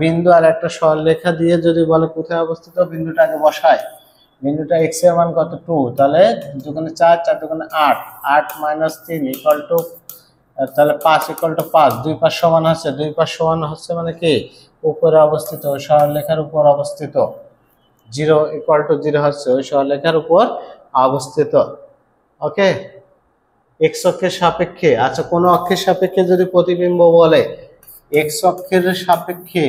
বিন্দু আর একটা সরলরেখা দিয়ে যদি বলে কোথায় অবস্থিত, বিন্দুটা আগে বসায়। বিন্দুটা x এর মান কত 2, তাহলে 2 × 4 4 × 8, 8 - 3 ইকুয়াল টু, তাহলে 5 ইকুয়াল টু 5, দুই পাশ সমান হচ্ছে মানে কি উপরে অবস্থিত, সরলরেখার উপর অবস্থিত, 0 ইকুয়াল টু 0 হচ্ছে ওই সরলরেখার উপর অবস্থিত। ওকে, x অক্ষের সাপেক্ষে, আচ্ছা কোন অক্ষের সাপেক্ষে যদি প্রতিবিম্ব বলে, x অক্ষের সাপেক্ষে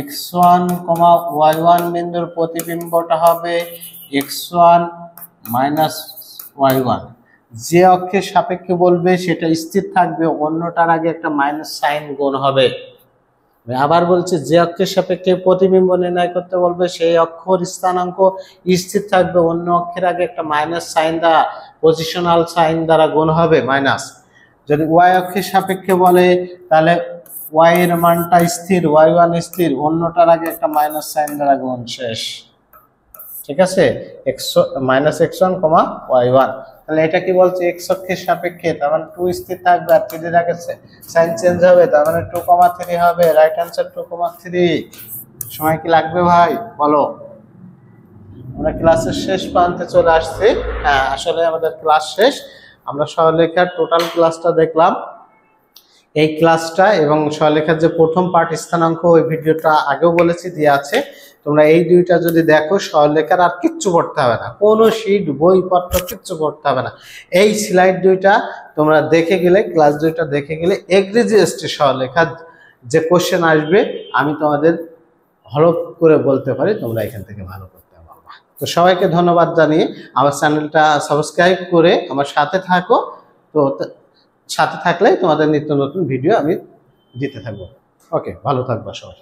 x1, y1 বিন্দুর প্রতিবিম্বটা হবে x1 - y1। যে অক্ষের সাপেক্ষে বলবে সেটা স্থির থাকবে, অন্যটার আগে একটা মাইনাস সাইন গুণ হবে। আবার বলছে যে অক্ষের সাপেক্ষে প্রতিবিম্ব নির্ণয় করতে বলবে সেই অক্ষর স্থানাঙ্ক স্থির থাকবে, অন্য অক্ষের আগে একটা মাইনাস সাইন দ্বারা, পজিশনাল সাইন দ্বারা গুণ হবে মাইনাস। যদি y অক্ষের সাপেক্ষে বলে তাহলে y এর মানটা স্থির, y1 স্থির, অন্যটার আগে একটা মাইনাস সাইন দ্বারা গুণ, শেষ। ঠিক আছে, -x1, y1। তাহলে এটা কি বলছে এক্স অক্ষের সাপেক্ষে, তার মানে 2 স্থির থাকবে আর 3 এর আগে সাইন চেঞ্জ হবে, তার মানে 2,3 হবে। Right answer 2,3। সময় কি লাগবে ভাই বলো? আমরা ক্লাসের শেষ প্রান্তে চলে আসছি। হ্যাঁ, আসলে আমাদের ক্লাস শেষ। আমরা সরলরেখার টোটাল ক্লাসটা দেখলাম। এই ক্লাসটা এবং সরলরেখার যে প্রথম পার্ট স্থানাঙ্ক, ওই ভিডিওটা আগেও বলেছি দেওয়া আছে। তোমরা এই দুইটা যদি দেখো, সরলরেখার আর কিচ্ছু পড়তে হবে না, কোনো শীট বইপত্র কিচ্ছু পড়তে হবে না। এই স্লাইড দুইটা তোমরা দেখে গেলে, ক্লাস দুইটা দেখে গেলে এগ্রিজিএসটি সরলরেখার যে কোশ্চেন আসবে আমি তোমাদের ভালো করে বলতে পারি, তোমরা এখান থেকে ভালো করতে পারবা। তো সবাইকে ধন্যবাদ জানিয়ে আমার চ্যানেলটা সাবস্ক্রাইব করে আমার সাথে থাকো। তো সাথে থাকলে তোমাদের নিত্য নতুন ভিডিও আমি দিতে থাকবো। ওকে, ভালো থাকবা সবাই।